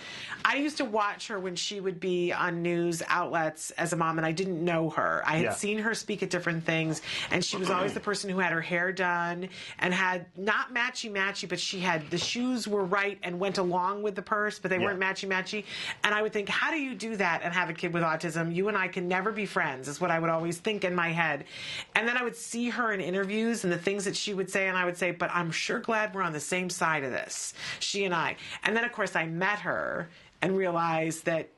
I used to watch her when she would be on news outlets as a mom, and I didn't know her. I had seen her speak at different things, and she was always the person who had her hair done and had not matchy-matchy, but she had the shoes were right and went along with the purse, but they weren't matchy-matchy. And I would think, how do you do that and have a kid with autism? You and I can never be friends, is what I would always think in my head. And then I would see her in interviews and the things that she would say, and I would say, but I'm sure glad we're on the same side of this, she and I. And then, of course, I met her and realized that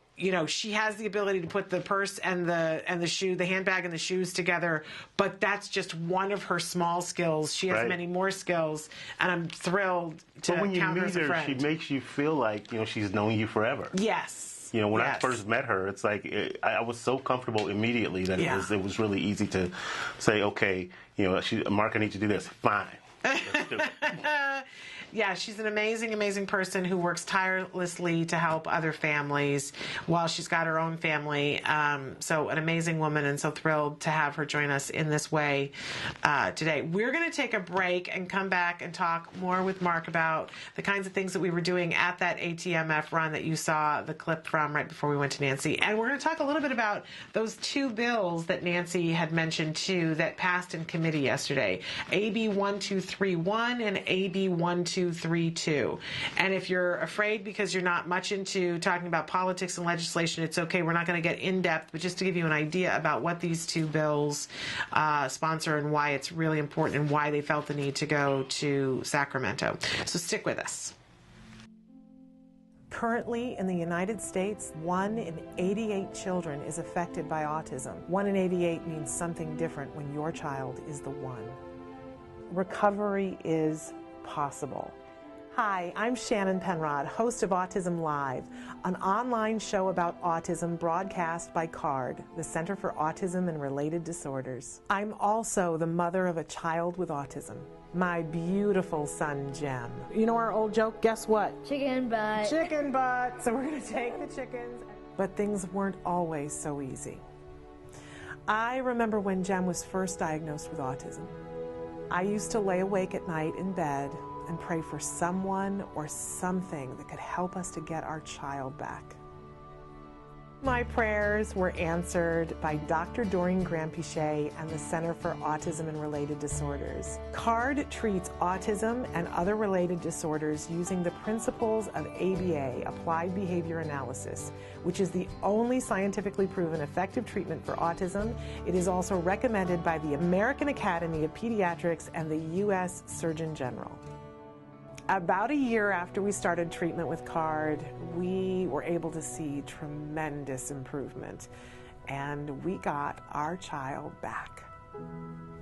she has the ability to put the purse and the shoe, the handbag and the shoes together, but that's just one of her small skills. She has many more skills, and I'm thrilled to count her as a friend. She makes you feel like she's known you forever. Yes. When I first met her, it's like I was so comfortable immediately that it was really easy to say, okay, Mark, I need to do this. Fine. Let's do it. Yeah, she's an amazing, amazing person who works tirelessly to help other families while she's got her own family. So an amazing woman, and so thrilled to have her join us in this way today. We're going to take a break and come back and talk more with Mark about the kinds of things that we were doing at that ATMF run that you saw the clip from right before we went to Nancy. And we're going to talk a little bit about those two bills that Nancy had mentioned, too, that passed in committee yesterday, AB 1231 and AB 1232. And if you're afraid because you're not much into talking about politics and legislation, it's okay. We're not going to get in-depth, but just to give you an idea about what these two bills sponsor and why it's really important and why they felt the need to go to Sacramento. So stick with us. Currently in the United States, 1 in 88 children is affected by autism. 1 in 88 means something different when your child is the one. Recovery is possible. Hi, I'm Shannon Penrod, host of Autism Live, an online show about autism broadcast by CARD, the Center for Autism and Related Disorders. I'm also the mother of a child with autism, my beautiful son, Jem. You know our old joke, guess what? Chicken butt. Chicken butt. So we're going to take the chickens. But things weren't always so easy. I remember when Jem was first diagnosed with autism. I used to lay awake at night in bed and pray for someone or something that could help us to get our child back. My prayers were answered by Dr. Doreen Granpeesheh and the Center for Autism and Related Disorders. CARD treats autism and other related disorders using the principles of ABA, Applied Behavior Analysis, which is the only scientifically proven effective treatment for autism. It is also recommended by the American Academy of Pediatrics and the U.S. Surgeon General. About a year after we started treatment with CARD, we were able to see tremendous improvement, and we got our child back.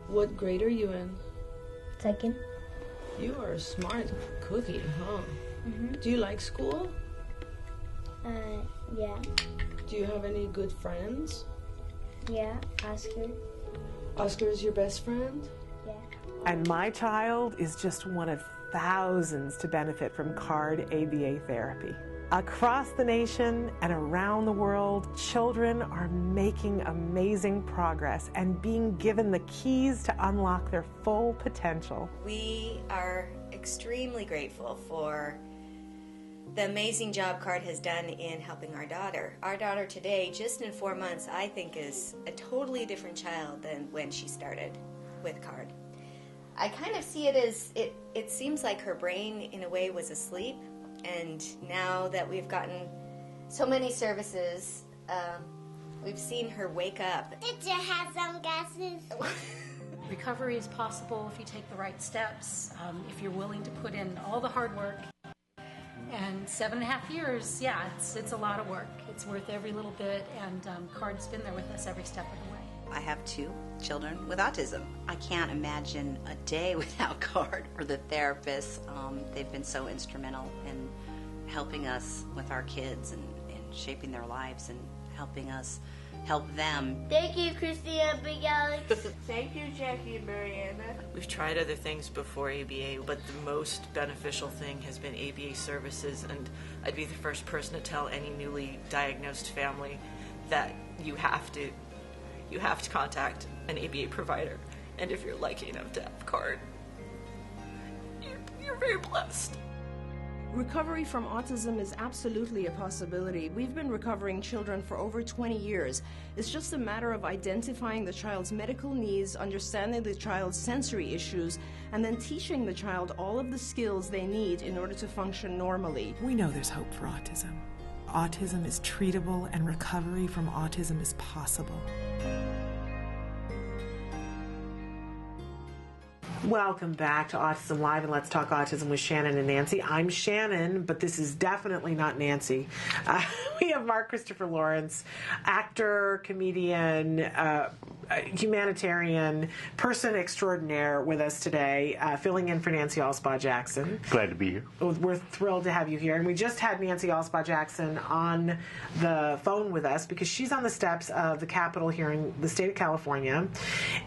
What grade are you in? Second. You are a smart cookie, huh? Mm-hmm. Do you like school? Yeah. Do you have any good friends? Yeah, Oscar. Oscar is your best friend? Yeah. And my child is just one of thousands to benefit from CARD ABA therapy. Across the nation and around the world, children are making amazing progress and being given the keys to unlock their full potential. We are extremely grateful for the amazing job CARD has done in helping our daughter. Our daughter today, just in 4 months, I think is a totally different child than when she started with CARD. I kind of see it as, it seems like her brain in a way was asleep, and now that we've gotten so many services, we've seen her wake up. Teacher has some glasses. Recovery is possible if you take the right steps, if you're willing to put in all the hard work. And 7.5 years, yeah, it's a lot of work. It's worth every little bit, and CARD's been there with us every step of the way. I have 2 children with autism. I can't imagine a day without CARD or the therapists. They've been so instrumental in helping us with our kids and shaping their lives and helping us help them. Thank you, Christina Big Alex. Thank you, Jackie and Mariana. We've tried other things before ABA, but the most beneficial thing has been ABA services, and I'd be the first person to tell any newly diagnosed family that you have to contact an ABA provider, and if you're lucky enough to have CARD, you're very blessed. Recovery from autism is absolutely a possibility. We've been recovering children for over 20 years. It's just a matter of identifying the child's medical needs, understanding the child's sensory issues, and then teaching the child all of the skills they need in order to function normally. We know there's hope for autism. Autism is treatable, and recovery from autism is possible. Welcome back to Autism Live, and Let's Talk Autism with Shannon and Nancy. I'm Shannon, but this is definitely not Nancy. We have Mark Christopher Lawrence, actor, comedian, humanitarian, person extraordinaire with us today, filling in for Nancy Alspaugh-Jackson. Glad to be here. We're thrilled to have you here. And we just had Nancy Alspaugh-Jackson on the phone with us because she's on the steps of the Capitol here in the state of California,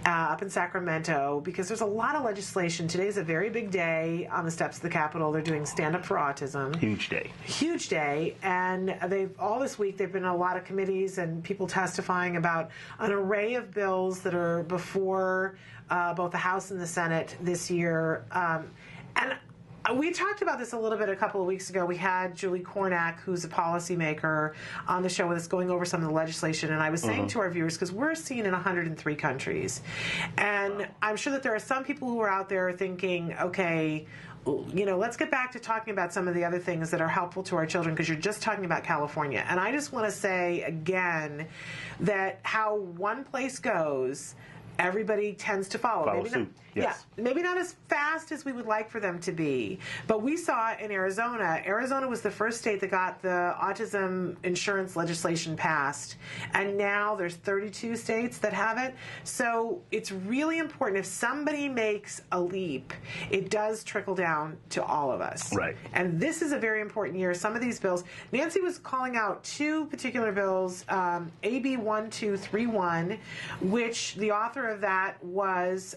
up in Sacramento, because there's a lot of legislation. Today's a very big day on the steps of the Capitol. They're doing Stand Up for Autism. Huge day. Huge day. And all this week, there've been a lot of committees and people testifying about an array of bills that are before both the House and the Senate this year. And we talked about this a little bit a couple of weeks ago. We had Julie Cornack, who's a policymaker, on the show with us going over some of the legislation. And I was saying to our viewers, because we're seen in 103 countries, and I'm sure that there are some people who are out there thinking, okay, you know, let's get back to talking about some of the other things that are helpful to our children, because you're just talking about California. And I just want to say again that how one place goes everybody tends to follow. Maybe suit. Yes. Yeah, maybe not as fast as we would like for them to be, but we saw in Arizona. Arizona was the first state that got the autism insurance legislation passed, and now there's 32 states that have it. So it's really important. If somebody makes a leap, it does trickle down to all of us. Right. And this is a very important year. Some of these bills, Nancy was calling out two particular bills, AB 1231, which the author of that was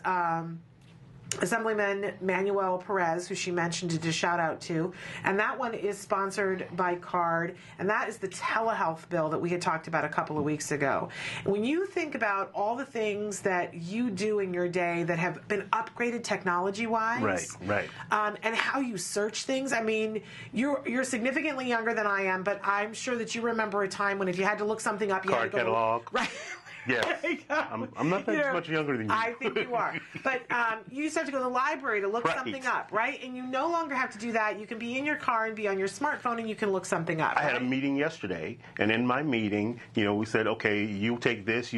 Assemblyman Manuel Perez, who she mentioned to shout out to, and that one is sponsored by CARD, and that is the telehealth bill that we had talked about a couple of weeks ago. When you think about all the things that you do in your day that have been upgraded technology-wise, right, and how you search things, I mean, you're significantly younger than I am, but I'm sure that you remember a time when if you had to look something up, you had to go catalog. Right. Yes. I'm not that much younger than you. I think you are. But you used to have to go to the library to look something up, right? And you no longer have to do that. You can be in your car and be on your smartphone and you can look something up. I had a meeting yesterday, and in my meeting, we said, okay, you take this,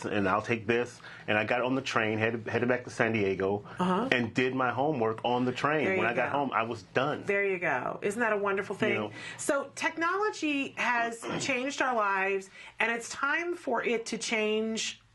and I'll take this. And I got on the train, headed back to San Diego, and did my homework on the train. When I got home, I was done. There you go. Isn't that a wonderful thing? So technology has changed our lives, and it's time for it to change.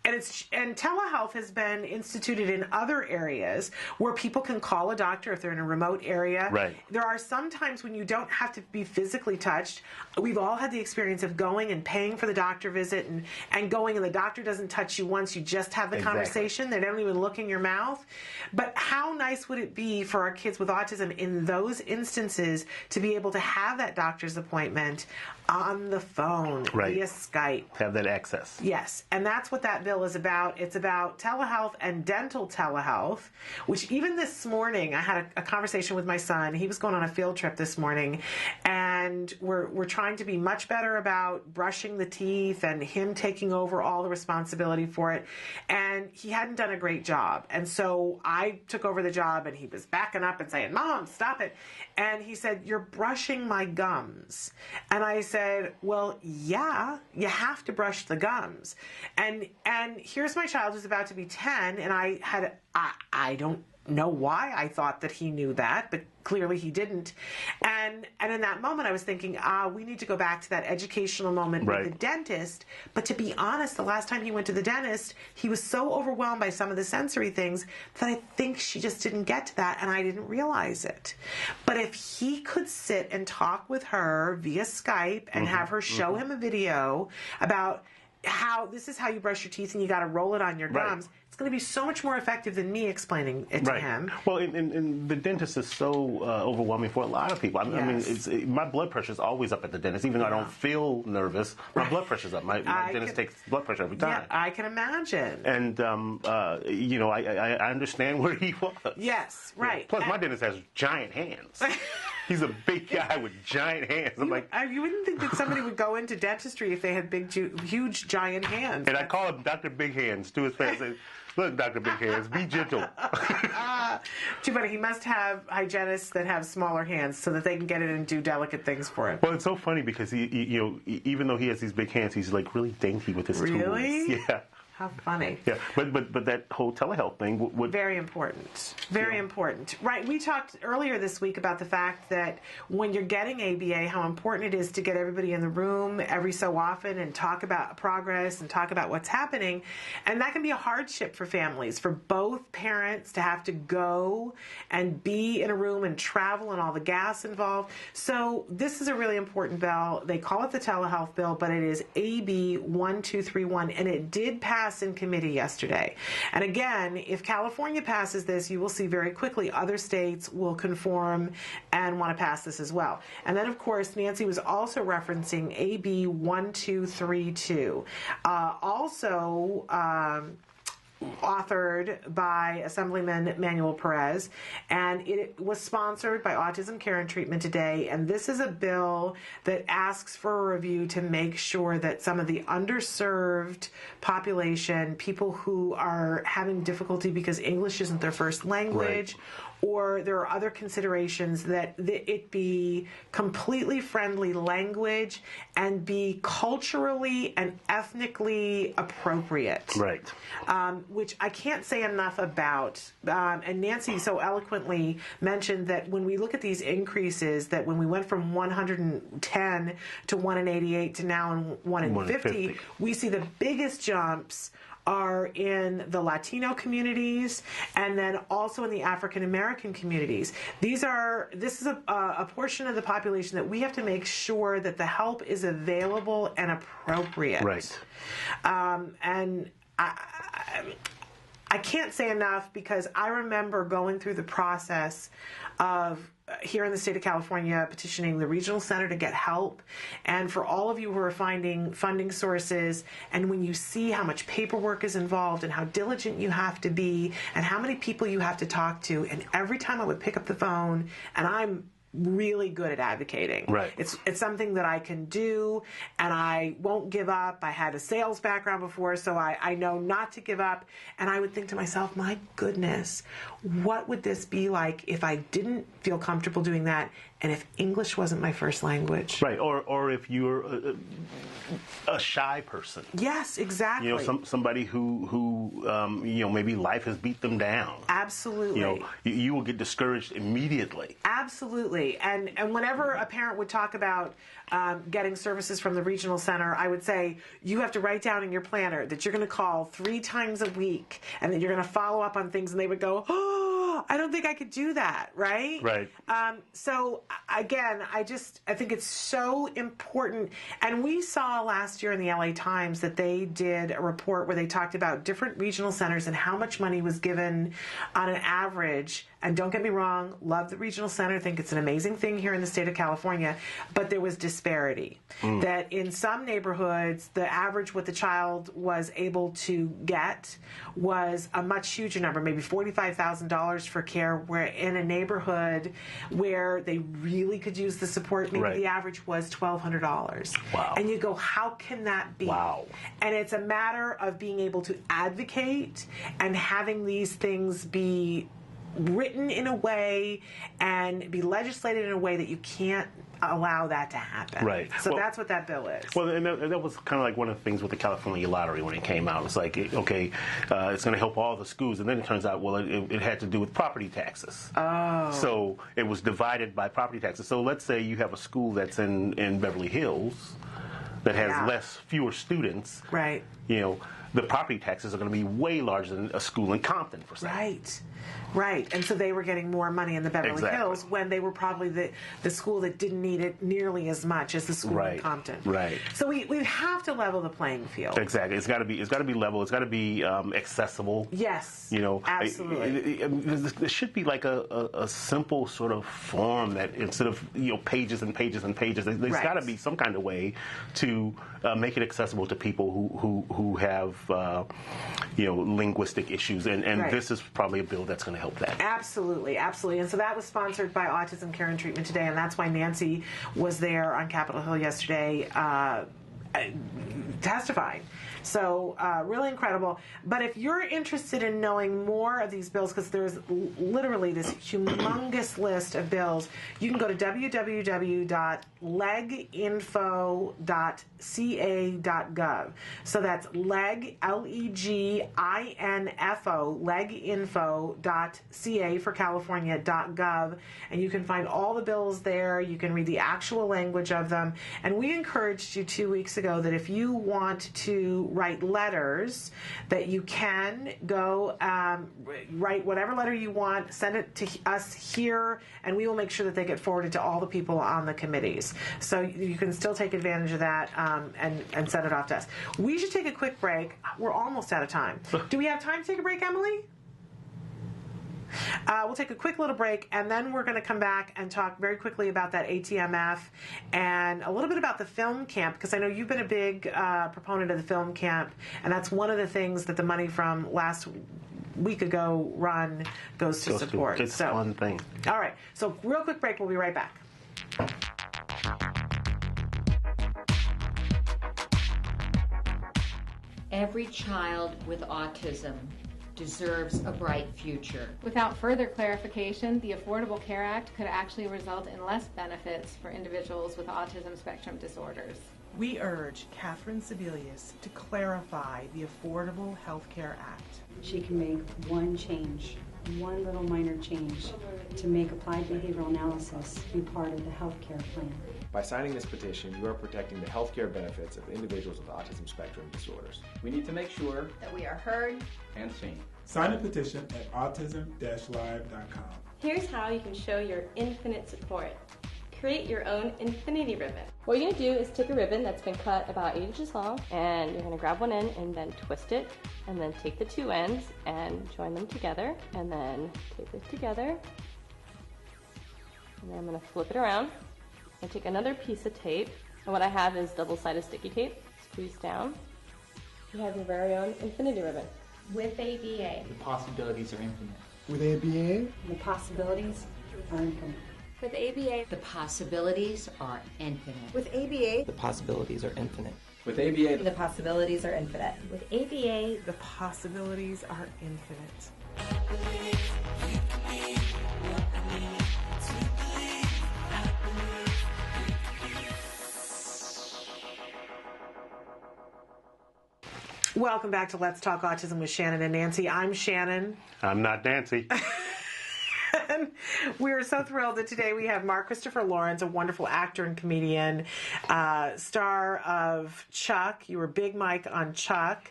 And telehealth has been instituted in other areas where people can call a doctor if they're in a remote area. Right. There are some times when you don't have to be physically touched. We've all had the experience of going and paying for the doctor visit and going, and the doctor doesn't touch you once. You just have the conversation. They don't even look in your mouth. But how nice would it be for our kids with autism in those instances to be able to have that doctor's appointment on the phone via Skype? Have that access. Yes, and that's what that bill is about. It's about telehealth and dental telehealth, which even this morning, I had a conversation with my son. He was going on a field trip this morning, and we're trying to be much better about brushing the teeth and him taking over all the responsibility for it. And he hadn't done a great job. And so I took over the job, and he was backing up and saying, "Mom, stop it." And he said, "You're brushing my gums." And I said, "Well, yeah, you have to brush the gums." And here's my child who's about to be 10, and I don't know why I thought that he knew that, but clearly he didn't. And in that moment I was thinking, we need to go back to that educational moment with the dentist. But to be honest, the last time he went to the dentist, he was so overwhelmed by some of the sensory things that I think she just didn't get to that, and I didn't realize it. But if he could sit and talk with her via Skype and have her show him a video about how this is how you brush your teeth and you got to roll it on your gums, it's going to be so much more effective than me explaining it to him. Well, and the dentist is so overwhelming for a lot of people. I mean, my blood pressure is always up at the dentist. Even though I don't feel nervous, my blood pressure's up. My dentist takes blood pressure every time. Yeah, I can imagine. And, I understand where he was. Yes, right. Plus, my dentist has giant hands. He's a big guy with giant hands. I'm like, you wouldn't think that somebody would go into dentistry if they had big, huge, giant hands. And I call him Dr. Big Hands to his face. Look, Dr. Big Hands, be gentle. Too bad he must have hygienists that have smaller hands so that they can get in and do delicate things for him. Well, it's so funny because he even though he has these big hands, he's like really dainty with his tools. Really? Yeah. How funny. Yeah, but that whole telehealth thing would... Very important. Very important. Right, we talked earlier this week about the fact that when you're getting ABA, how important it is to get everybody in the room every so often and talk about progress and talk about what's happening. And that can be a hardship for families, for both parents to have to go and be in a room and travel and all the gas involved. So this is a really important bill. They call it the telehealth bill, but it is AB 1231, and it did pass in committee yesterday. And again, if California passes this, you will see very quickly other states will conform and want to pass this as well. And then, of course, Nancy was also referencing AB 1232. Authored by Assemblyman Manuel Perez, and it was sponsored by Autism Care and Treatment Today. And this is a bill that asks for a review to make sure that some of the underserved population, people who are having difficulty because English isn't their first language, or there are other considerations, that it be completely friendly language and be culturally and ethnically appropriate. Right. which I can't say enough about. And Nancy so eloquently mentioned that when we look at these increases, that when we went from 110 to 1 in 88 to now 1 in 50, we see the biggest jumps are in the Latino communities and then also in the African American communities. This is a portion of the population that we have to make sure that the help is available and appropriate. Right. And I can't say enough, because I remember going through the process of here in the state of California petitioning the regional center to get help. And for all of you who are finding funding sources, and when you see how much paperwork is involved and how diligent you have to be and how many people you have to talk to, and every time I would pick up the phone, and I'm really good at advocating. Right. It's something that I can do, and I won't give up. I had a sales background before, so I know not to give up. And I would think to myself, my goodness, what would this be like if I didn't feel comfortable doing that, and if English wasn't my first language? Right. Or if you're a shy person. Yes, exactly. You know, somebody who you know, maybe life has beat them down. Absolutely. You know, you will get discouraged immediately. Absolutely. And whenever a parent would talk about getting services from the regional center, I would say, you have to write down in your planner that you're going to call 3 times a week, and then you're going to follow up on things, and they would go, oh, I don't think I could do that, right? Right. So again, I think it's so important. And we saw last year in the LA Times that they did a report where they talked about different regional centers and how much money was given on an average. And don't get me wrong, love the regional center, think it's an amazing thing here in the state of California, but there was disparity. That in some neighborhoods, the average what the child was able to get was a much huger number, maybe $45,000 for care, where in a neighborhood where they really could use the support, maybe the average was $1,200. Wow. And you go, how can that be? Wow. And it's a matter of being able to advocate and having these things be written in a way and be legislated in a way that you can't allow that to happen. Right. So that's what that bill is. Well, and that was kind of like one of the things with the California lottery when it came out. It's like, okay, it's going to help all the schools, and then it turns out, well, it had to do with property taxes. Oh. So it was divided by property taxes. So let's say you have a school that's in Beverly Hills that has fewer students. Right. You know, the property taxes are going to be way larger than a school in Compton, for example. Right. Right. And so they were getting more money in the Beverly Hills when they were probably the school that didn't need it nearly as much as the school in Compton. Right. So we have to level the playing field. Exactly. It's got to be level. It's got to be accessible. Yes. You know, absolutely. There should be like a simple sort of form that instead of pages and pages and pages, there's got to be some kind of way to make it accessible to people who have linguistic issues, and this is probably a bill that's going to help that. Absolutely, absolutely. And so that was sponsored by Autism Care and Treatment Today, and that's why Nancy was there on Capitol Hill yesterday testifying. So really incredible. But if you're interested in knowing more of these bills, because there's literally this humongous list of bills, you can go to www.leginfo.ca.gov. So that's leg, Leginfo, leginfo.ca for California.gov. And you can find all the bills there. You can read the actual language of them. And we encouraged you 2 weeks ago that if you want to write letters, that you can go write whatever letter you want, send it to us here, and we will make sure that they get forwarded to all the people on the committees. So you can still take advantage of that and send it off to us. We should take a quick break. We're almost out of time. Do we have time to take a break, Emily? We'll take a quick little break, and then we're going to come back and talk very quickly about that ATMF and a little bit about the film camp, because I know you've been a big proponent of the film camp, and that's one of the things that the money from last week ago run goes to support. It's a fun thing. All right. So real quick break. We'll be right back. Every child with autism deserves a bright future. Without further clarification, the Affordable Care Act could actually result in less benefits for individuals with autism spectrum disorders. We urge Catherine Sebelius to clarify the Affordable Health Care Act. She can make one change, one little minor change, to make applied behavioral analysis be part of the health care plan. By signing this petition, you are protecting the health care benefits of individuals with autism spectrum disorders. We need to make sure that we are heard and seen. Sign the petition at autism-live.com. Here's how you can show your infinite support. Create your own infinity ribbon. What you're going to do is take a ribbon that's been cut about 8 inches long, and you're going to grab one end and then twist it, and then take the two ends and join them together, and then take it together, and then I'm going to flip it around and take another piece of tape, and what I have is double-sided sticky tape. Squeeze down. You have your very own infinity ribbon. With ABA, the possibilities are infinite. With ABA, the possibilities are infinite. With ABA, the possibilities are infinite. With ABA, The possibilities are infinite. With ABA, the possibilities are infinite. With ABA, the possibilities are infinite. Welcome back to Let's Talk Autism with Shannon and Nancy. I'm Shannon. I'm not Nancy. And we're so thrilled that today we have Mark Christopher Lawrence, a wonderful actor and comedian, star of Chuck. You were Big Mike on Chuck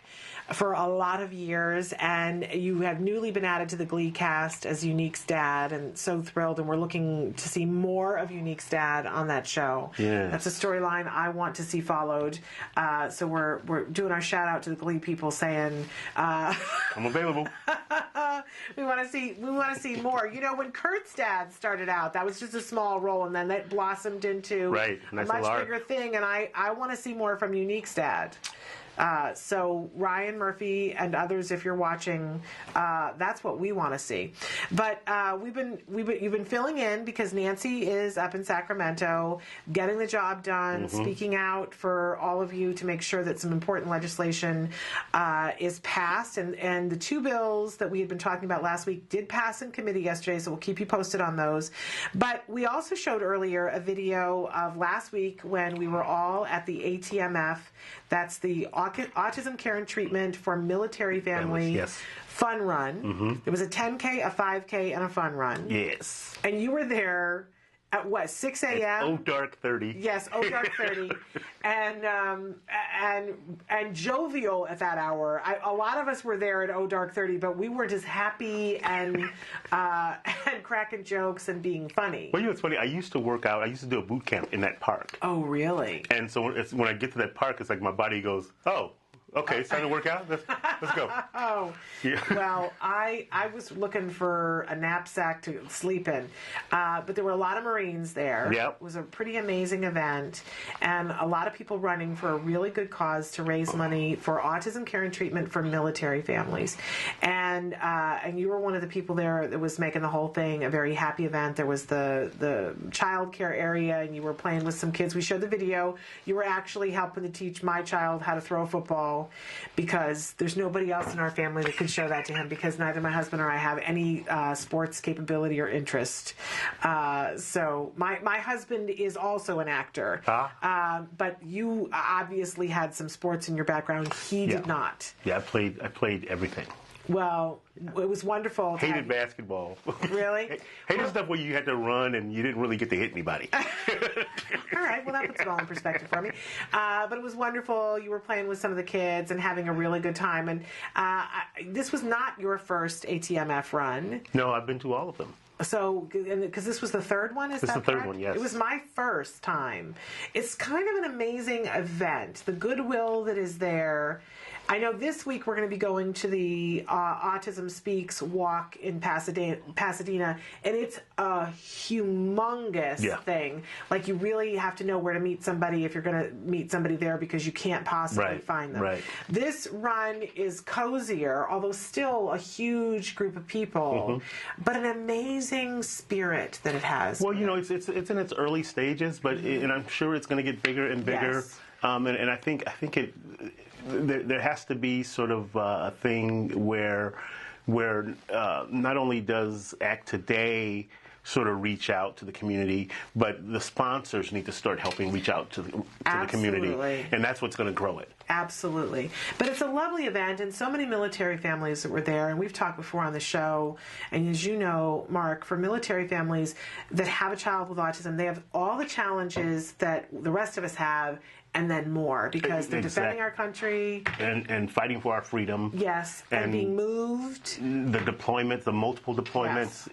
for a lot of years, and you have newly been added to the Glee cast as Unique's dad, and so thrilled, and we're looking to see more of Unique's dad on that show. Yes. That's a storyline I want to see followed. So we're doing our shout out to the Glee people saying I'm available. we want to see more. You know, when Kurt's dad started out, that was just a small role, and then that blossomed into nice a much bigger thing, and I want to see more from Unique's dad. So Ryan Murphy and others, if you're watching, that's what we want to see. But you've been filling in because Nancy is up in Sacramento, getting the job done, speaking out for all of you to make sure that some important legislation is passed. And the two bills that we had been talking about last week did pass in committee yesterday, so we'll keep you posted on those. But we also showed earlier a video of last week when we were all at the ATMF. That's the Autism Care and Treatment for Military Family Fun Run. There was a 10K, a 5K, and a fun run. Yes. And you were there at what, 6 a.m.? Oh, dark 30. Yes, oh, dark 30. and jovial at that hour. A lot of us were there at oh, dark 30, but we were just happy and cracking jokes and being funny. Well, you know, it's funny. I used to work out. I used to do a boot camp in that park. Oh, really? And so when I get to that park, it's like my body goes, oh, okay, it's time to work out? Let's go. Oh, yeah. Well, I was looking for a knapsack to sleep in, but there were a lot of Marines there. Yep. It was a pretty amazing event, and a lot of people running for a really good cause to raise money for autism care and treatment for military families. And you were one of the people there that was making the whole thing a very happy event. There was the child care area, and you were playing with some kids. We showed the video. You were actually helping to teach my child how to throw a football, because there's nobody else in our family that could show that to him, because neither my husband or I have any sports capability or interest. So my husband is also an actor, but you obviously had some sports in your background. He did not. Yeah, I played everything. Well, it was wonderful. Hated basketball. Really? Hated stuff where you had to run and you didn't really get to hit anybody. All right, well, that puts it all in perspective for me. But it was wonderful. You were playing with some of the kids and having a really good time. And this was not your first ATMF run. No, I've been to all of them. So, because this was the third one, is that correct? It's the third one, yes. It was my first time. It's kind of an amazing event. The goodwill that is there. I know this week we're going to be going to the Autism Speaks walk in Pasadena, and it's a humongous thing. Like, you really have to know where to meet somebody if you're going to meet somebody there, because you can't possibly find them. Right. This run is cozier, although still a huge group of people, but an amazing spirit that it has. Well, you know, it's in its early stages, but and I'm sure it's going to get bigger and bigger. Yes. And I think there has to be sort of a thing where not only does Act Today sort of reach out to the community, but the sponsors need to start helping reach out to the community, and that's what's going to grow it. Absolutely. But it's a lovely event, and so many military families that were there, and we've talked before on the show, and as you know, Mark, for military families that have a child with autism, they have all the challenges that the rest of us have, and then more, because they're defending our country. And fighting for our freedom. Yes, and being moved. The deployments, the multiple deployments,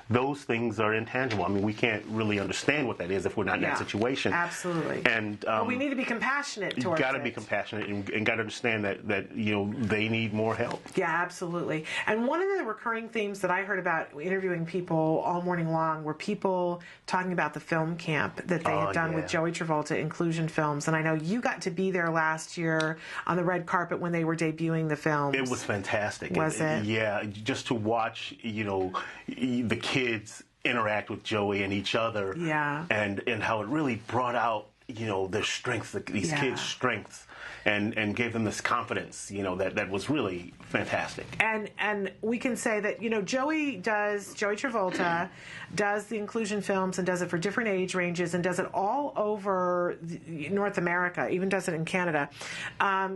those things are intangible. I mean, we can't really understand what that is if we're not in that situation. Absolutely. And but we need to be compassionate towards it. You've got to be compassionate and got to understand that they need more help. Yeah, absolutely. And one of the recurring themes that I heard about interviewing people all morning long were people talking about the film camp that they had done with Joey Travolta, Inclusion Films. And I know you got to be there last year on the red carpet when they were debuting the films. It was fantastic. Was it? Yeah, just to watch, the kids interact with Joey and each other. Yeah. And how it really brought out, their strengths, these kids' strengths. And gave them this confidence, that was really fantastic. And we can say that, Joey Travolta does the Inclusion Films and does it for different age ranges and does it all over North America, even does it in Canada.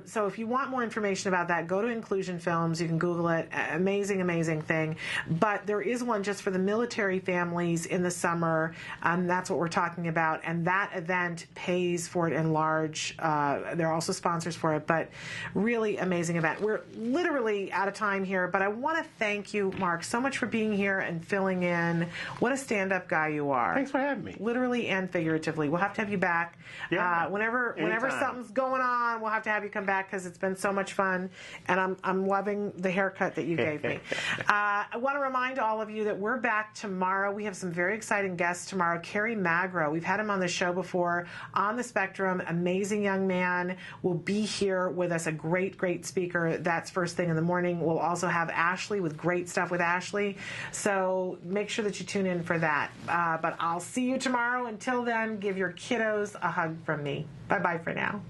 So if you want more information about that, go to Inclusion Films. You can Google it. Amazing, amazing thing. But there is one just for the military families in the summer. That's what we're talking about. And that event pays for it in large. They're also sponsors for it, but really amazing event. We're literally out of time here, but I want to thank you, Mark, so much for being here and filling in. What a stand-up guy you are. Thanks for having me. Literally and figuratively. We'll have to have you back. Yeah, whenever something's going on, we'll have to have you come back because it's been so much fun, and I'm loving the haircut that you gave me. I want to remind all of you that we're back tomorrow. We have some very exciting guests tomorrow. Carrie Magro, we've had him on the show before, on the spectrum, amazing young man, will be here with us, a great, great speaker. That's first thing in the morning. We'll also have Ashley with great stuff with Ashley. So make sure that you tune in for that. But I'll see you tomorrow. Until then, give your kiddos a hug from me. Bye-bye for now.